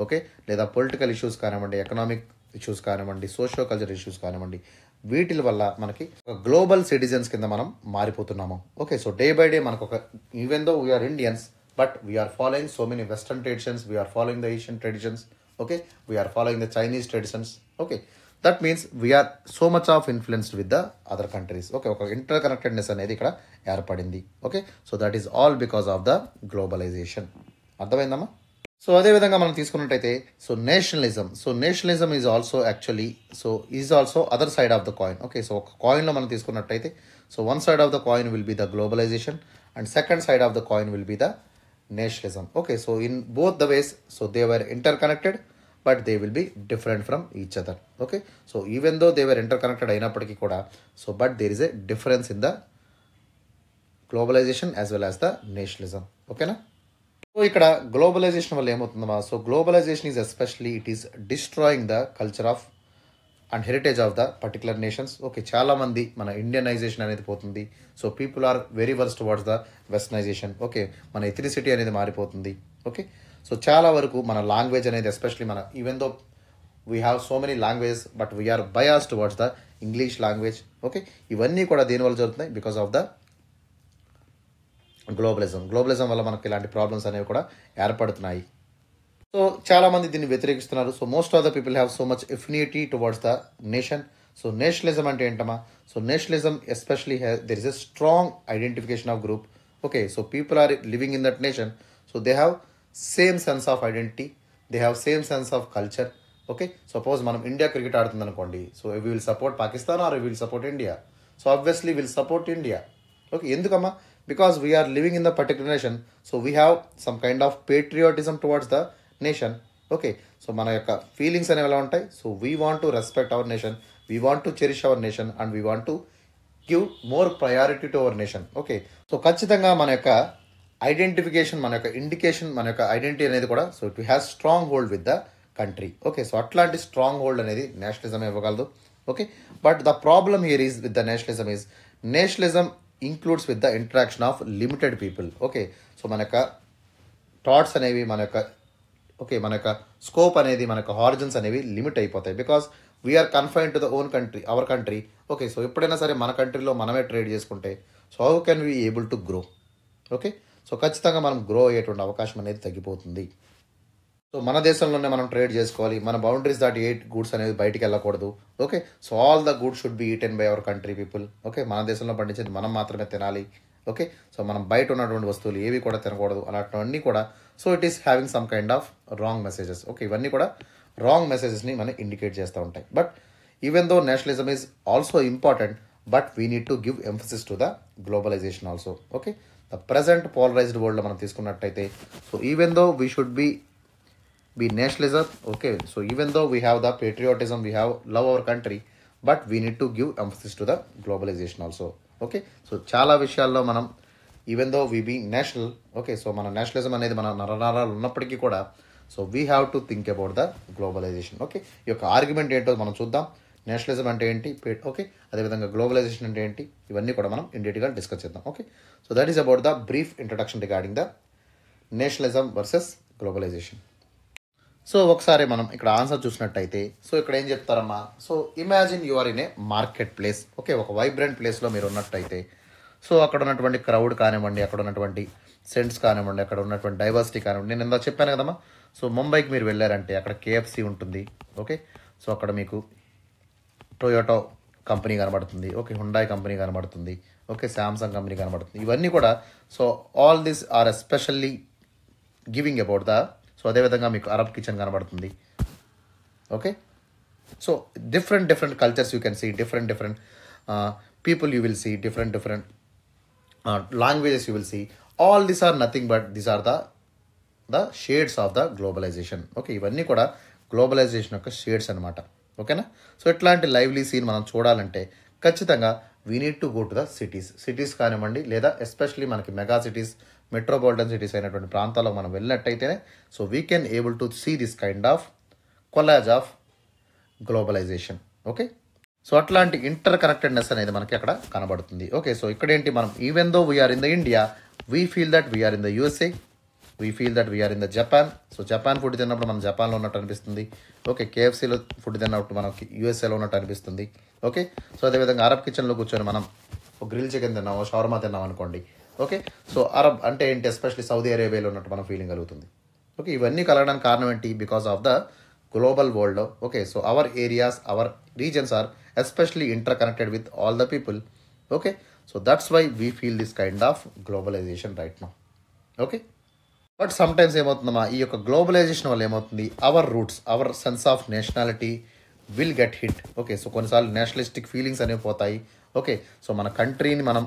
ఓకే, లేదా పొలిటికల్ ఇష్యూస్ కానివ్వండి, ఎకనామిక్ ఇష్యూస్ కానివ్వండి, సోషియో కల్చర్ ఇష్యూస్ కానివ్వండి, వీటి వల్ల మనకి ఒక గ్లోబల్ సిటిజన్స్ కింద మనం మారిపోతున్నాము. Okay, so day by day మనకు ఒక even though we're Indians but we're following so many western traditions, we're following the Asian traditions, okay, we're following the Chinese traditions. Okay, that means we're so much of influenced with the other countries. Okay, ఒక interconnectedness అనేది ఇక్కడ ఏర్పడింది. Okay, so that is all because of the globalisation. అర్థమైందమ్మా? So అదేవిధంగా మనం తీసుకున్నట్టయితే so nationalism is also actually is also other side of the coin. Okay, so ఒక కాయిన్లో మనం తీసుకున్నట్టయితే so one side of the coin will be the globalisation and second side of the coin will be the nationalism. Okay, so in both the ways so they were interconnected but they will be different from each other. Okay, so even though they were interconnected అయినప్పటికీ కూడా so but there is a difference in the globalization as well as the nationalism. ఓకేనా? So ఇక్కడ globalization వల్ల ఏమవుతుందమ్మా, so globalization is especially it is destroying the culture of and heritage of the particular nations. Okay, చాలామంది మన Indianization అనేది పోతుంది. So people are very worse towards the westernisation. Okay, మన ethnicity అనేది మారిపోతుంది. ఓకే, సో చాలా వరకు మన లాంగ్వేజ్ అనేది ఎస్పెషల్లీ మన even though we have so many languages but we are bias towards the English language. Okay, ఇవన్నీ కూడా దేనివల్ల జరుగుతున్నాయి? బికాస్ ఆఫ్ ద గ్లోబలిజం వల్ల మనకి ఇలాంటి ప్రాబ్లమ్స్ అనేవి కూడా ఏర్పడుతున్నాయి. సో చాలామంది దీన్ని వ్యతిరేకిస్తున్నారు. So most of the people have so much affinity towards the nation. So nationalism అంటే ఏంటమ్మా? So nationalism especially there is a strong identification of group. Okay, so people are living in that nation. So they have same sense of identity, they have same sense of culture. Okay, suppose మనం India cricket ఆడుతుంది అనుకోండి. So we will support Pakistan or we will support India. So obviously will support India. Okay, ఎందుకమ్మా? Because we are living in the particular nation. So we have some kind of patriotism towards the nation. Okay, so మన యొక్క feelings అనేవి ఎలా ఉంటాయి? So we want to respect our nation, we want to cherish our nation and we want to give more priority to our nation. Okay, so ఖచ్చితంగా మన యొక్క identification, మన యొక్క ఇండికేషన్, మన యొక్క ఐడెంటిటీ అనేది కూడా so it has strong hold with the country. Okay, so అట్లాంటి స్ట్రాంగ్ హోల్డ్ అనేది నేషనలిజం ఇవ్వగలదు. Okay, but the problem here is with the nationalism includes with the interaction of limited people. Okay, so మన యొక్క thoughts అనేవి మన యొక్క scope అనేది, మన యొక్క హారిజన్స్ అనేవి లిమిట్ అయిపోతాయి. Because we are confined to the own country, our country. Okay, so ఎప్పుడైనా సరే మన కంట్రీలో మనమే ట్రేడ్ చేసుకుంటే so how can we able to grow? Okay, so ఖచ్చితంగా మనం గ్రో అయ్యేటువంటి అవకాశం అనేది తగ్గిపోతుంది. సో మన దేశంలోనే మనం ట్రేడ్ చేసుకోవాలి, మన బౌండరీస్ దాటి ఏ గూడ్స్ అనేది బయటికి వెళ్ళకూడదు. Okay, so all the goods should be eaten by our country people. Okay, మన దేశంలో పండించేది మనం మాత్రమే తినాలి. ఓకే, సో మనం బయట ఉన్నటువంటి వస్తువులు ఏవి కూడా తినకూడదు. అలాంటివన్నీ కూడా so it is having some kind of wrong messages. Okay, ఇవన్నీ కూడా రాంగ్ మెసేజెస్ని మనం ఇండికేట్ చేస్తూ ఉంటాయి. But even though nationalism is also important but we need to give emphasis to the globalisation also. Okay, the present polarized వరల్డ్లో మనం తీసుకున్నట్టయితే so even though we should be nationalism. Okay, so even though we have the patriotism, we have love our country, but we need to give emphasis to the globalization also. Okay, so చాలా విషయాల్లో మనం even though we be national. Okay, so మన nationalism అనేది మన నరనరాలు ఉన్నప్పటికీ కూడా so we have to think about the globalisation. Okay, ఈ యొక్క ఆర్గ్యుమెంట్ ఏంటో మనం చూద్దాం. నేషనలిజం అంటే ఏంటి, ఓకే, అదేవిధంగా గ్లోబలైజేషన్ అంటే ఏంటి, ఇవన్నీ కూడా మనం ఇండియట్గా డిస్కస్ చేద్దాం. Okay, so that is about the brief introduction regarding the nationalism versus globalization. So ఒకసారి మనం ఇక్కడ ఆన్సర్ చూసినట్టయితే సో ఇక్కడ ఏం చెప్తారమ్మా? So imagine you are in a market place. Okay, ఒక వైబ్రెంట్ ప్లేస్లో మీరు ఉన్నట్టయితే సో అక్కడ ఉన్నటువంటి క్రౌడ్ కానివ్వండి, అక్కడ ఉన్నటువంటి సెంట్స్ కానివ్వండి, అక్కడ ఉన్నటువంటి డైవర్సిటీ కానివ్వండి. నేను ఇందా చెప్పాను కదమ్మా, సో ముంబైకి మీరు వెళ్ళారంటే అక్కడ కేఎఫ్సి ఉంటుంది. ఓకే, సో అక్కడ మీకు టొయోటో కంపెనీ కనబడుతుంది. ఓకే, హుండాయ్ కంపెనీ కనబడుతుంది. ఓకే, శాంసంగ్ కంపెనీ కనబడుతుంది. ఇవన్నీ కూడా so all this are especially giving about the so అదేవిధంగా మీకు అరబ్ కిచెన్ కనబడుతుంది. Okay, so different cultures you can see, different people you will see, different languages you will see. All these are nothing but these are the shades of the globalisation. Okay, ఇవన్నీ కూడా globalisation యొక్క shades అనమాట. ఓకేనా? So ఇట్లాంటి lively scene మనం చూడాలంటే ఖచ్చితంగా we need to go to the cities కానివ్వండి, లేదా ఎస్పెషలీ మనకి మెగా సిటీస్, మెట్రోపాలిటన్ సిటీస్ అయినటువంటి ప్రాంతాల్లో మనం వెళ్ళినట్టయితేనే so we can able to see this kind of collage of globalization. Okay, so అట్లాంటి ఇంటర్ కనెక్టెడ్నెస్ అనేది మనకి అక్కడ కనబడుతుంది. ఓకే, సో ఇక్కడేంటి, మనం even though we're in the India we feel that we're in the USA. We feel that we're in the Japan. So Japan food తిన్నప్పుడు మనం జపాన్లో ఉన్నట్టు అనిపిస్తుంది. ఓకే, కేఎఫ్సీలో ఫుడ్ తిన్నప్పుడు మనకి యూఎస్ఏలో ఉన్నట్టు అనిపిస్తుంది. ఓకే, సో అదేవిధంగా అరబ్ కిచెన్లో కూర్చొని మనం ఒక గ్రిల్ చికెన్ తిన్నాము, షవర్మా తిన్నాం అనుకోండి. ఓకే, సో అరబ్ అంటే ఏంటి, ఎస్పెషల్లీ సౌదీ అరేబియాలో ఉన్నట్టు మనం ఫీలింగ్ కలుగుతుంది. ఓకే, ఇవన్నీ కలగడానికి కారణం ఏంటి, because of the global world. Okay, so our areas, our reasons are especially interconnected with all the people. Okay, so that's why we feel this kind of globalisation right now. Okay, but sometimes ఏమవుతుందమ్మా, ఈ యొక్క globalisation వల్ల ఏమవుతుంది, our roots, our sense of nationality will get hit. Okay, so కొన్నిసార్లు nationalistic feelings అనేవి పోతాయి. Okay, so మన కంట్రీని మనం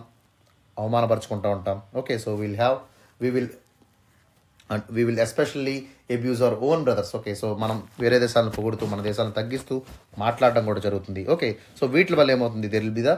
అవమానపరుచుకుంటూ ఉంటాం. Okay, so we will especially abuse our own brothers. Okay, సో మనం వేరే దేశాలను పొగుడుతూ మన దేశాలను తగ్గిస్తూ మాట్లాడడం కూడా జరుగుతుంది. ఓకే, సో వీటి వల్ల ఏమవుతుంది, there will be the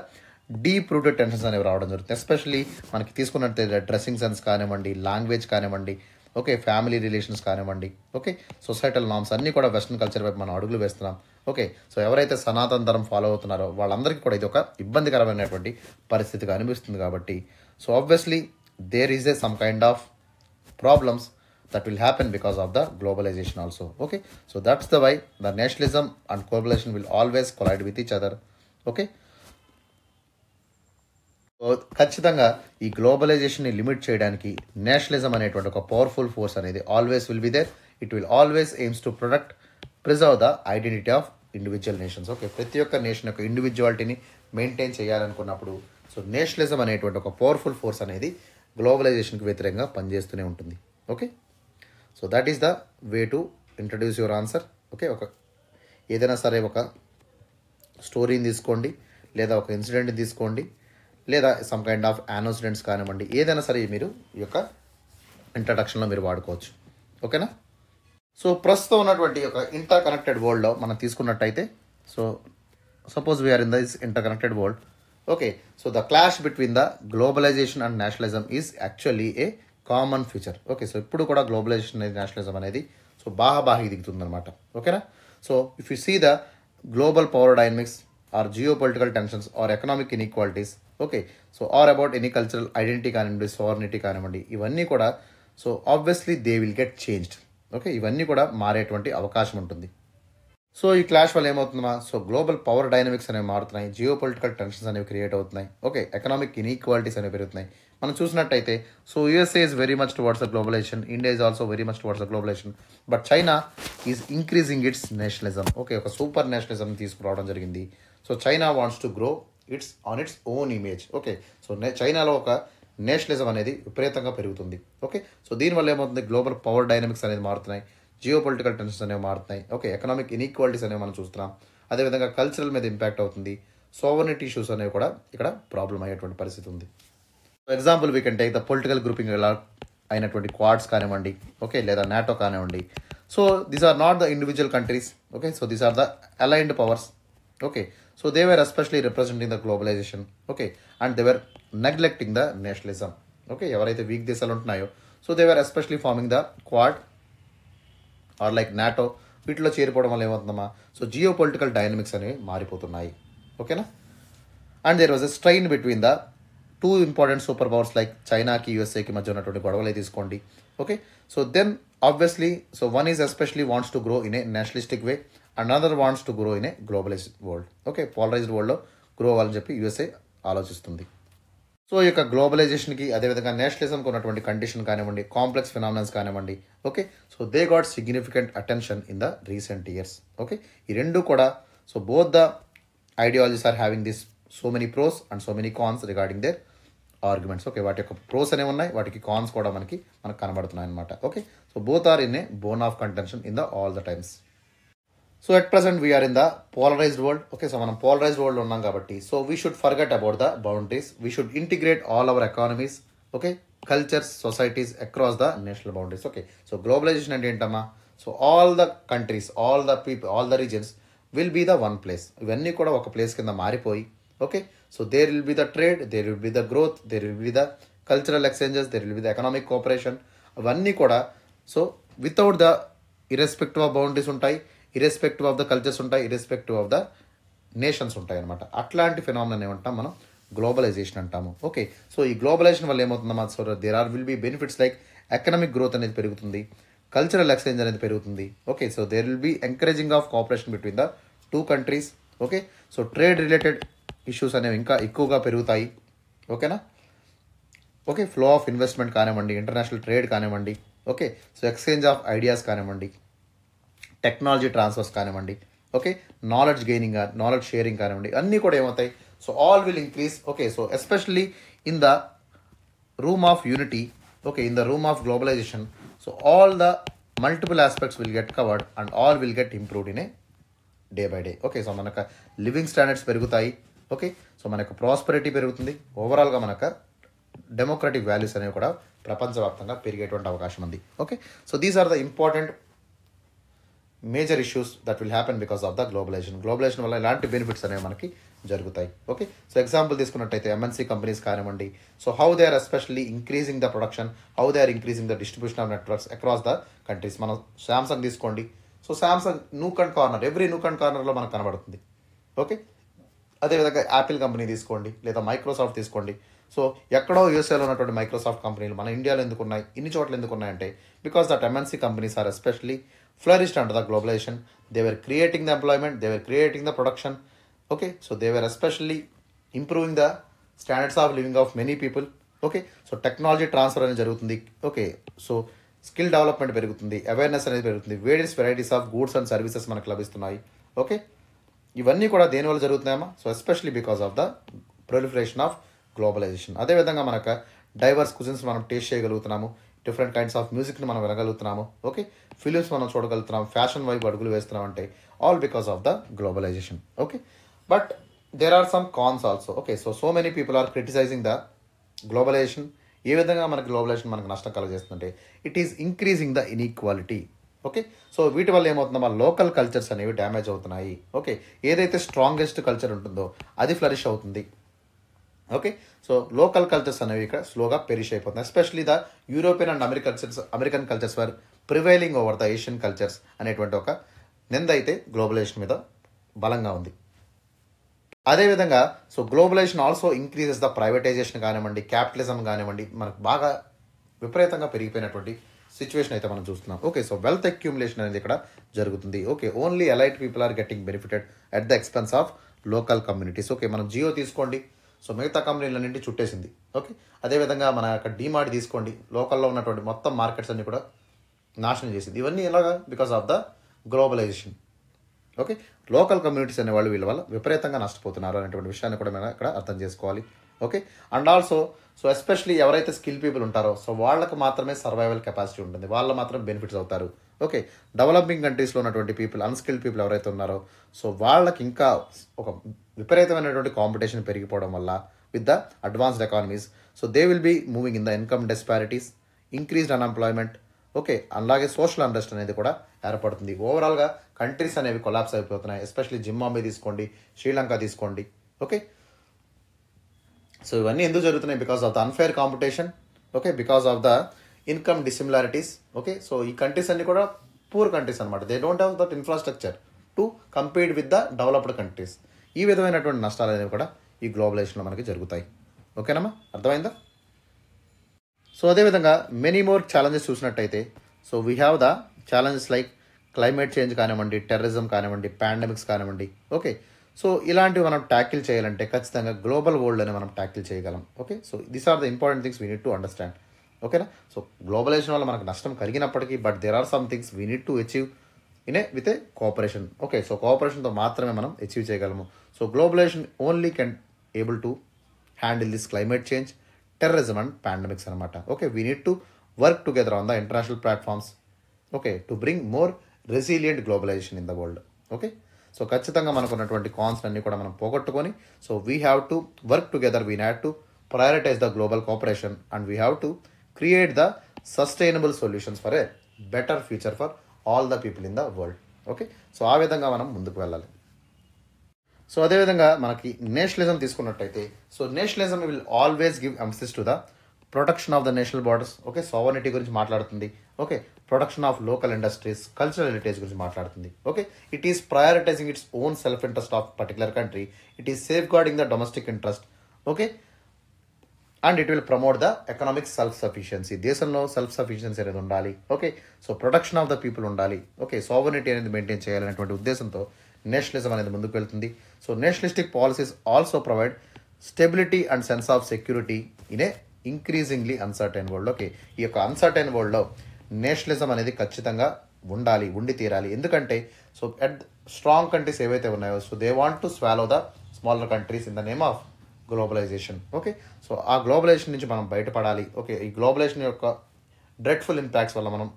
deep rooted tensions అనేవి రావడం జరుగుతుంది. ఎస్పెషల్లీ మనకి తీసుకున్నట్టు డ్రెస్సింగ్ సెన్స్ కానివ్వండి, లాంగ్వేజ్ కానివ్వండి, ఓకే, ఫ్యామిలీ రిలేషన్స్ కానివ్వండి, ఓకే, సొసైటల్ నామ్స్ అన్నీ కూడా వెస్ట్రన్ కల్చర్ వైపు మనం అడుగులు వేస్తున్నాం. ఓకే, సో ఎవరైతే సనాతన ధర్మం ఫాలో అవుతున్నారో వాళ్ళందరికీ కూడా ఇది ఒక ఇబ్బందికరమైనటువంటి పరిస్థితిగా అనిపిస్తుంది. కాబట్టి so obviously there is a some kind of problems that will happen because of the globalization also. Okay, so that's the why the nationalism and globalization will always collide with each other. Okay, so ఖచ్చితంగా ఈ గ్లోబలైజేషన్ని limit చేయడానికి nationalism అనేటువంటి ఒక powerful force అనేది always will be there. It will always aims to preserve the identity of individual nations. Okay, ప్రతి ఒక్క nation యొక్క ఇండివిజువాలిటీని మెయింటైన్ చేయాలనుకున్నప్పుడు సో నేషనలిజం అనేటువంటి ఒక పవర్ఫుల్ ఫోర్స్ అనేది గ్లోబలైజేషన్కి వ్యతిరేకంగా పనిచేస్తూనే ఉంటుంది. Okay, so that is the way to introduce your answer. Okay, ఏదైనా సరే ఒక స్టోరీని తీసుకోండి, లేదా ఒక ఇన్సిడెంట్ని తీసుకోండి, లేదా సమ్ కైండ్ ఆఫ్ యానోసిడెంట్స్ కానివ్వండి, ఏదైనా సరే మీరు ఈ యొక్క ఇంట్రడక్షన్లో మీరు వాడుకోవచ్చు. ఓకేనా, సో ప్రస్తుతం ఉన్నటువంటి ఒక ఇంటర్ కనెక్టెడ్ వరల్డ్లో మనం తీసుకున్నట్టయితే, so suppose we are in this interconnected world. Okay, so the clash between the globalisation and nationalism is actually a common feature. Okay, so ఇప్పుడు కూడా గ్లోబలైజేషన్ అనేది నేషనలిజం అనేది సో బాగా దిగుతుందన్నమాట. ఓకేనా, so if you see the global power dynamics or geopolitical tensions or economic inequalities, okay, so or about any cultural identity కానివ్వండి, sovereignty కానివ్వండి, ఇవన్నీ కూడా so obviously they will get changed. Okay, ఇవన్నీ కూడా మారేటువంటి అవకాశం ఉంటుంది. సో ఈ క్లాష్ వల్ల ఏమవుతుందా, సో గ్లోబల్ పవర్ డైనమిక్స్ అనేవి మారుతున్నాయి, జియో పొలిటికల్ టెన్షన్స్ అనేవి క్రియేట్ అవుతున్నాయి. ఓకే, ఎకనామిక్ ఇన్ఈక్వాలిటీస్ అనేవి పెరుగుతున్నాయి. మనం చూసినట్టయితే so USA is very much towards the globalization, India is also very much towards the globalization, but China is increasing its nationalism. Okay, ఒక super nationalism తీసుకురావడం జరిగింది. So China wants to grow its own image. Okay, so చైనాలో ఒక nationalism అనేది విపరీతంగా పెరుగుతుంది. Okay, so దీనివల్ల ఏమవుతుంది, గ్లోబల్ పవర్ డైనమిక్స్ అనేది మారుతున్నాయి, జియో పొలిటికల్ టెన్షన్స్ అనేవి మారుతున్నాయి. ఓకే, ఎకనామిక్ ఇన్ఈక్వాలిటీస్ అనేవి మనం చూస్తున్నాం. అదేవిధంగా కల్చరల్ మీద ఇంపాక్ట్ అవుతుంది, సోవర్నిటీ ఇష్యూస్ అనేవి కూడా ఇక్కడ ప్రాబ్లం అయ్యేటువంటి పరిస్థితి ఉంది. For example we can take the political grouping ఎలా అయినటువంటి క్వాడ్స్ కానివ్వండి, ఓకే, లేదా నాటో కానివ్వండి. So these are not the individual countries. Okay, so these are the aligned powers. Okay, so they were especially representing the globalisation. Okay, and they were neglecting the nationalism. Okay, ఎవరైతే weak దేశాలు ఉంటున్నాయో so they were especially forming the quad or like NATO. వీటిలో చేరిపోవడం వల్ల ఏమవుతుందమ్మా, so geo political dynamics అనేవి మారిపోతున్నాయి. ఓకేనా, and there was a strain between the two important super powers like చైనాకి యూఎస్ఏకి మధ్య ఉన్నటువంటి గొడవలే తీసుకోండి. Okay, so then obviously so one is especially wants to grow in a nationalistic way and another wants to grow in a globalized world. Okay, polarized వరల్డ్లో grow అవ్వాలని చెప్పి USA ఆలోచిస్తుంది. సో ఈ యొక్క గ్లోబలైజేషన్కి అదేవిధంగా నేషనలిజంకి ఉన్నటువంటి కండిషన్ కానివ్వండి, కాంప్లెక్స్ ఫినామినన్స్ కానివ్వండి. Okay, so they got significant attention in the recent years. Okay, ఈ రెండు కూడా so both the ideologies are having this so many pros and so many cons regarding their arguments. Okay, వాటి యొక్క pros అనేవి ఉన్నాయి, వాటికి cons కూడా మనకు కనబడుతున్నాయి అనమాట. Okay, so both are in a bone of contention in the all the times. So at present we are in the polarized world. Okay, సో మనం పోలరైజ్డ్ వరల్డ్ ఉన్నాం కాబట్టి so we should forget about the boundaries. We should integrate all our economies, okay, cultures, societies across the national boundaries. Okay, so globalization అంటే ఏంటమ్మా, so all the countries, all the people, all the regions will be the one place. ఇవన్నీ కూడా ఒక place కింద మారిపోయి okay, so there will be the trade, there will be the growth, there will be the cultural exchanges, there will be the economic cooperation. అవన్నీ కూడా so without the irrespective of boundaries ఉంటాయి, irrespective of the cultures ఉంటాయి, irrespective of the nations ఉంటాయి అనమాట. అట్లాంటి phenomenon ఏమంటాం మనం globalisation అంటాము. ఓకే, సో ఈ గ్లోబలైజేషన్ వల్ల ఏమవుతుందమ్మా, so there will be benefits like economic growth అనేది పెరుగుతుంది, కల్చరల్ ఎక్స్చేంజ్ అనేది పెరుగుతుంది. Okay, so there will be encouraging of cooperation between the two countries. Okay, so trade related issues అనేవి ఇంకా ఎక్కువగా పెరుగుతాయి. ఓకేనా. ఓకే, ఫ్లో ఆఫ్ ఇన్వెస్ట్మెంట్ కానివ్వండి, ఇంటర్నేషనల్ ట్రేడ్ కానివ్వండి, okay, so exchange of ideas కానివ్వండి, టెక్నాలజీ ట్రాన్స్ఫర్స్ కానివ్వండి, okay, knowledge gaining, knowledge sharing కానివ్వండి, అన్నీ కూడా ఏమవుతాయి, so all will increase. Okay, so especially in the room of unity, okay, in the room of globalization, so all the multiple aspects will get covered and all will get improved in a day by day. Okay, so మనకు living standards పెరుగుతాయి. Okay, so మనకు prosperity పెరుగుతుంది. ఓవరాల్గా మనకు democratic values అనేవి కూడా ప్రపంచవ్యాప్తంగా పెరిగేటువంటి అవకాశం ఉంది. Okay, so these are the important major issues that will happen because of the globalization. Globalization వల్ల ఇలాంటి బెనిఫిట్స్ అనేవి మనకి జరుగుతాయి. ఓకే, సో ఎగ్జాంపుల్ తీసుకున్నట్టయితే ఎంఎన్సీ కంపెనీస్ కానివ్వండి, so how they are especially increasing the production, how they are increasing the distribution of networks across the countries. మనం Samsung తీసుకోండి, so Samsung nook and corner, every nook and కార్నర్లో మనకు కనబడుతుంది. Okay, అదేవిధంగా Apple company తీసుకోండి, లేదా Microsoft తీసుకోండి. So ఎక్కడో యూఎస్ఏలో ఉన్నటువంటి మైక్రోసాఫ్ట్ కంపెనీలు మన ఇండియాలో ఎందుకు ఉన్నాయి, ఇన్ని చోట్ల ఎందుకు ఉన్నాయంటే because that MNC companies are especially flourished under the globalization. They were creating the employment, they were creating the production. Okay, so they were especially improving the standards of living of many people. Okay, so technology transfer అనేది జరుగుతుంది. Okay, so skill development పెరుగుతుంది, awareness అనేది పెరుగుతుంది, various varieties of goods and services మనకు లభిస్తున్నాయి. Okay, ఇవన్నీ కూడా దేనివల్ల జరుగుతున్నాయమ్మా, so especially because of the proliferation of globalisation. అదేవిధంగా మనకు డైవర్స్ కుజిన్స్ మనం టేస్ట్ చేయగలుగుతున్నాము, డిఫరెంట్ కైండ్స్ ఆఫ్ మ్యూజిక్ని మనం వినగలుగుతున్నాము. ఓకే, ఫిలిమ్స్ మనం చూడగలుగుతున్నాం, ఫ్యాషన్ వైపు అడుగులు వేస్తున్నాం అంటే all because of the globalisation. Okay, but there are some cons also. Okay, so many people are criticising the globalisation. ఏ విధంగా మనకి గ్లోబలైజేషన్ మనకు నష్టం కలగజేస్తుందంటే it is increasing the inequality. Okay, so వీటి వల్ల ఏమవుతుందో మన లోకల్ కల్చర్స్ అనేవి డ్యామేజ్ అవుతున్నాయి. ఓకే, ఏదైతే స్ట్రాంగెస్ట్ కల్చర్ ఉంటుందో అది ఫ్లరిష్ అవుతుంది. ఓకే, సో లోకల్ కల్చర్స్ అనేవి ఇక్కడ స్లోగా పెరిష్ అయిపోతుంది. Especially the European and American cultures were prevailing over the Asian cultures అనేటువంటి ఒక నింద అయితే గ్లోబలైజేషన్ మీద బలంగా ఉంది. అదేవిధంగా so globalization also increases the privatization కానివ్వండి, క్యాపిటలిజం కానివ్వండి, మనకు బాగా విపరీతంగా పెరిగిపోయినటువంటి సిచ్యువేషన్ అయితే మనం చూస్తున్నాం. ఓకే, సో వెల్త్ అక్యూములేషన్ అనేది ఇక్కడ జరుగుతుంది. Okay, only elite people are getting benefited at the expense of local communities. Okay, మనం జియో తీసుకోండి, సో మిగతా కంపెనీలన్నింటి చుట్టేసింది. ఓకే, అదేవిధంగా మన యొక్క డీమార్ట్ తీసుకోండి, లోకల్లో ఉన్నటువంటి మొత్తం మార్కెట్స్ అన్ని కూడా నాశనం చేసింది. ఇవన్నీ ఎలాగా because of the globalisation. Okay, local communities అనేవాళ్ళు వీళ్ళ వల్ల విపరీతంగా నష్టపోతున్నారు అనేటువంటి విషయాన్ని కూడా మనం ఇక్కడ అర్థం చేసుకోవాలి. Okay, and also so especially ఎవరైతే స్కిల్ పీపుల్ ఉంటారో సో వాళ్ళకి మాత్రమే సర్వైవల్ కెపాసిటీ ఉంటుంది, వాళ్ళు మాత్రం బెనిఫిట్స్ అవుతారు. ఓకే, డెవలపింగ్ కంట్రీస్లో ఉన్నటువంటి పీపుల్, అన్స్కిల్డ్ పీపుల్ ఎవరైతే ఉన్నారో సో వాళ్ళకి ఇంకా ఒక విపరీతమైనటువంటి కాంపిటీషన్ పెరిగిపోవడం వల్ల with the advanced economies, so they will be moving in the income disparities, increased unemployment. Okay, అలాగే సోషల్ అన్రెస్ట్ అనేది కూడా ఏర్పడుతుంది. ఓవరాల్గా కంట్రీస్ అనేవి కొలాప్స్ అయిపోతున్నాయి. ఎస్పెషల్లీ జింబాబ్వే తీసుకోండి, శ్రీలంక తీసుకోండి. ఓకే, సో ఇవన్నీ ఎందుకు జరుగుతున్నాయి because of the unfair competition. Okay, because of the income dissimilarities. Okay, so ఈ కంట్రీస్ అన్ని కూడా పూర్ కంట్రీస్ అనమాట. They don't have that infrastructure to compete with the developed countries. ఈ విధమైనటువంటి నష్టాలు అనేవి కూడా ఈ గ్లోబలైజేషన్లో మనకి జరుగుతాయి. ఓకేనమ్మా, అర్థమైందా? సో అదేవిధంగా మెనీ మోర్ ఛాలెంజెస్ చూసినట్టయితే so we have the challenges like climate change కానివ్వండి, టెర్రరిజం కానివ్వండి, పాండమిక్స్ కానివ్వండి. ఓకే, సో ఇలాంటివి మనం ట్యాకిల్ చేయాలంటే ఖచ్చితంగా గ్లోబల్ వరల్డ్ని మనం ట్యాకిల్ చేయగలం. Okay, so these are the important things we need to understand. ఓకేనా, సో గ్లోబలైజేషన్ వల్ల మనకు నష్టం కలిగినప్పటికీ but there are some things we need to achieve with a cooperation. Okay, so కోఆపరేషన్తో మాత్రమే మనం అచీవ్ చేయగలము. So globalisation only can able to handle this climate change, terrorism and pandemics అనమాట. Okay, we need to work together on the international platforms. Okay, to bring more resilient globalisation in the world. Okay, so ఖచ్చితంగా మనకు ఉన్నటువంటి cons అన్ని కూడా మనం పోగొట్టుకొని so we have to work together, we have to prioritize the global cooperation and we have to create the sustainable solutions for a better future for all the people in the world. Okay, so ఆ విధంగా మనం ముందుకు వెళ్ళాలి. So అదేవిధంగా మనకి nationalism తీసుకున్నట్టయితే so nationalism will always give emphasis to the protection of the national borders. Okay, sovereignty గురించి మాట్లాడుతుంది. Okay, protection of local industries, cultural heritage గురించి మాట్లాడుతుంది. Okay, it is prioritising its own self interest of particular country, it is safe guarding the domestic interest. Okay, and it will promote the economic self sufficiency. దేశంలో self sufficiency అనేది ఉండాలి. Okay, so production of the people ఉండాలి. Okay, sovereignty అనేది maintain చేయాలనేటువంటి ఉద్దేశంతో nationalism అనేది ముందుకు వెళ్తుంది. So nationalistic policies also provide stability and sense of security in a increasingly uncertain world. Okay, ఈ యొక్క అన్సర్టైన్ వరల్డ్లో నేషనలిజం అనేది ఖచ్చితంగా ఉండాలి, ఉండి తీరాలి. ఎందుకంటే సో అట్ స్ట్రాంగ్ కంట్రీస్ ఏవైతే ఉన్నాయో so they want to swallow the smaller countries in the name of globalization. Okay, so ఆ గ్లోబలైజేషన్ నుంచి మనం బయటపడాలి. ఓకే, ఈ గ్లోబలైజేషన్ యొక్క డ్రెడ్ఫుల్ ఇంపాక్ట్స్ వల్ల మనం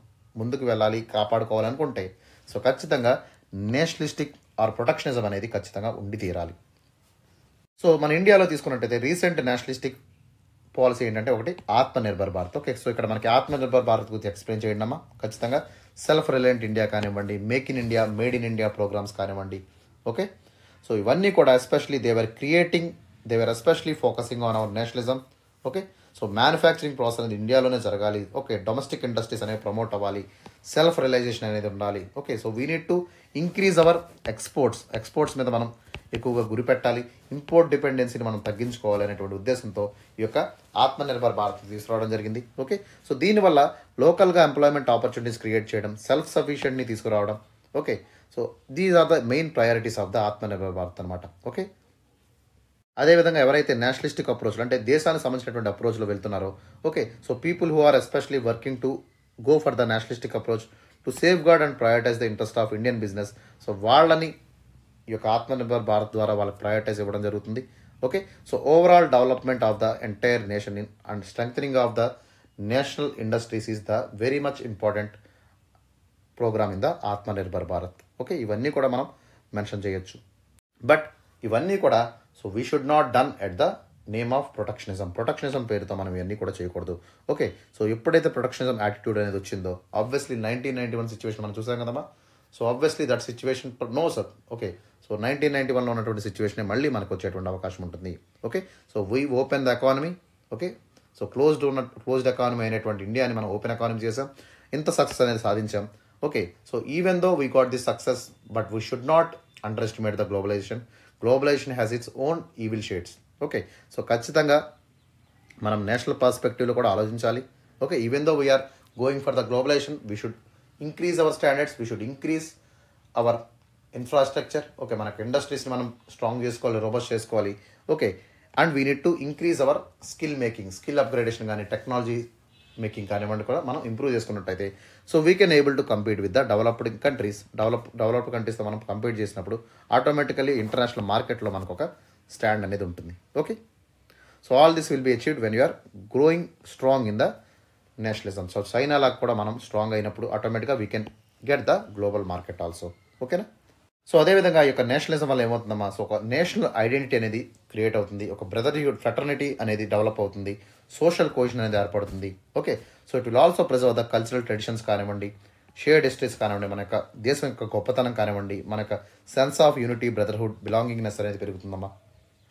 ముందుకు వెళ్ళాలి, కాపాడుకోవాలనుకుంటే సో ఖచ్చితంగా నేషనలిస్టిక్ ఆర్ ప్రొటెక్షనిజం అనేది ఖచ్చితంగా ఉండి తీరాలి. సో మన ఇండియాలో తీసుకున్నట్టయితే రీసెంట్ నేషనలిస్టిక్ పాలసీ ఏంటంటే ఒకటి ఆత్మనిర్భర్ భారత్. ఓకే, సో ఇక్కడ మనకి ఆత్మనిర్భర్ భారత్ గురించి ఎక్స్ప్లెయిన్ చేయండి అమ్మా. ఖచ్చితంగా సెల్ఫ్ రిలయంట్ ఇండియా కానివ్వండి, make in India, made in India programs కానివ్వండి. ఓకే, సో ఇవన్నీ కూడా especially they were especially focusing on our nationalism. Okay, so manufacturing process అనేది ఇండియాలోనే జరగాలి. ఓకే, డొమెస్టిక్ ఇండస్ట్రీస్ అనేవి ప్రమోట్ అవ్వాలి, సెల్ఫ్ రియలైజేషన్ అనేది ఉండాలి. Okay, so we need to increase our exports మీద మనం ఎక్కువగా గురిపెట్టాలి, ఇంపోర్ట్ డిపెండెన్సీని మనం తగ్గించుకోవాలి అనేటువంటి ఉద్దేశంతో ఈ యొక్క ఆత్మనిర్భర్ భారత్ తీసుకురావడం జరిగింది. ఓకే, సో దీనివల్ల లోకల్గా ఎంప్లాయ్మెంట్ ఆపర్చునిటీస్ క్రియేట్ చేయడం, సెల్ఫ్ సఫిషియెంట్ని తీసుకురావడం. Okay, so these are the main priorities of the Atmanirbhar Bharat అనమాట. ఓకే, అదేవిధంగా ఎవరైతే నేషనలిస్టిక్ అప్రోచ్లు అంటే దేశానికి సంబంధించినటువంటి అప్రోచ్లో వెళ్తున్నారో okay, so people who are especially working to go for the nationalistic approach to safeguard and prioritize the interest of Indian business. So వాళ్ళని ఈ యొక్క ఆత్మనిర్భర్ భారత్ ద్వారా వాళ్ళకి ప్రయారిటైజ్ ఇవ్వడం జరుగుతుంది. Okay, so overall development of the entire nation and strength of the national industries is the very much important program in the Atmanirbhar Bharat. Okay, ఇవన్నీ కూడా మనం మెన్షన్ చేయొచ్చు. బట్ ఇవన్నీ కూడా so we should not done at the name of protectionism పేరుతో మనం ఇవన్నీ కూడా చేయకూడదు. ఓకే, సో ఎప్పుడైతే ప్రొటెక్షనిజం యాటిట్యూడ్ అనేది వచ్చిందో ఆబ్వియస్లీ 1991 సిచ్యువేషన్ మనం చూసాం కదమ్మా. So obviously that situation no sir. Okay, so 1991లో ఉన్నటువంటి సిచ్యువేషన్ మళ్ళీ మనకు వచ్చేటువంటి అవకాశం ఉంటుంది. Okay, so we open the economy. Okay, so closed economy అయినటువంటి ఇండియాని మనం ఓపెన్ ఎకానమీ చేసాం, ఇంత సక్సెస్ అనేది సాధించాం. Okay, so even though we got this success but we should not underestimate the globalisation has its own evil shades. Okay, so ఖచ్చితంగా మనం national పర్స్పెక్టివ్లో కూడా ఆలోచించాలి. Okay, even though we are going for the globalisation we should increase our standards, we should increase our infrastructure. Okay, మనకు ఇండస్ట్రీస్ని మనం strong చేసుకోవాలి, robust చేసుకోవాలి. Okay, and we need to increase our skill upgradation కానీ technology making కానివ్వండి కూడా మనం improve చేసుకున్నట్టయితే so we can able to compete with the developed కంట్రీస్తో మనం కంపీట్ చేసినప్పుడు ఆటోమేటికలీ ఇంటర్నేషనల్ మార్కెట్లో మనకు ఒక స్టాండ్ అనేది ఉంటుంది. Okay, so all this will be achieved when you are growing strong in the nationalism. So China లాగా కూడా మనం స్ట్రాంగ్ అయినప్పుడు ఆటోమేటిక్గా we can get the global market also. ఓకేనా, సో అదేవిధంగా ఈ యొక్క నేషనలిజం వల్ల ఏమవుతుందమ్మా, సో ఒక నేషనల్ ఐడెంటిటీ అనేది క్రియేట్ అవుతుంది, ఒక బ్రదర్హుడ్ ఫ్రెటర్నిటీ అనేది డెవలప్ అవుతుంది, సోషల్ కోహెషన్ అనేది ఏర్పడుతుంది. Okay, so it will also preserve the cultural traditions కానివ్వండి, షేర్డ్ హిస్టరీస్ కానివ్వండి, మన యొక్క దేశం యొక్క గొప్పతనం కానివ్వండి, మన యొక్క sense of unity, brotherhood, belongingness అనేది పెరుగుతుందమ్మా.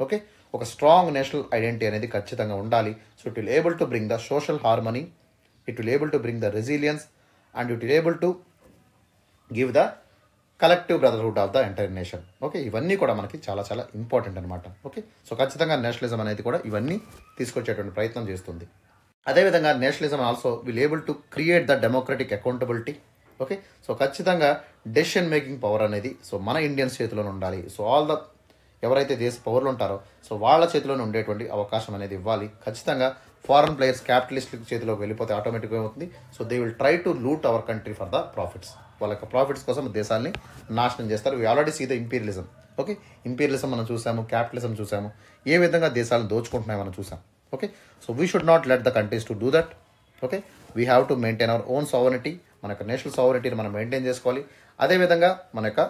ఓకే, ఒక స్ట్రాంగ్ నేషనల్ ఐడెంటిటీ అనేది ఖచ్చితంగా ఉండాలి. So it will able to bring the social harmony, it will able to bring the resilience and it will able to give the collective brotherhood of the entire nation. Okay, ఇవన్నీ కూడా మనకి చాలా చాలా important అనమాట. Okay, so ఖచ్చితంగా nationalism అనేది కూడా ఇవన్నీ తీసుకొచ్చేటువంటి ప్రయత్నం చేస్తుంది. అదేవిధంగా nationalism also will able to create the democratic accountability. Okay, so ఖచ్చితంగా డెసిషన్ మేకింగ్ పవర్ అనేది సో మన ఇండియన్స్ చేతిలోనే ఉండాలి. సో ఆల్ ద ఎవరైతే దేశ పౌరులు ఉంటారో సో వాళ్ళ చేతిలోనే ఉండేటువంటి అవకాశం అనేది ఇవ్వాలి. ఖచ్చితంగా ఫారెన్ ప్లేయర్స్ క్యాపిటలిస్ట్ చేతిలోకి వెళ్ళిపోతే ఆటోమేటిక్గా అవుతుంది. So they will try to loot our country for the profits. వాళ్ళ యొక్క ప్రాఫిట్స్ కోసం దేశాన్ని నాశనం చేస్తారు. We already see the imperialism. Okay, imperialism మనం చూసాము, క్యాపిటలిజం చూసాము, ఏ విధంగా దేశాలను దోచుకుంటున్నాయి మనం చూసాం. Okay, so we should not let the countries to do that. Okay, we have to maintain our own సావరిటీ. మన యొక్క నేషనల్ సావరిటీని మనం మెయింటైన్ చేసుకోవాలి. అదేవిధంగా మన యొక్క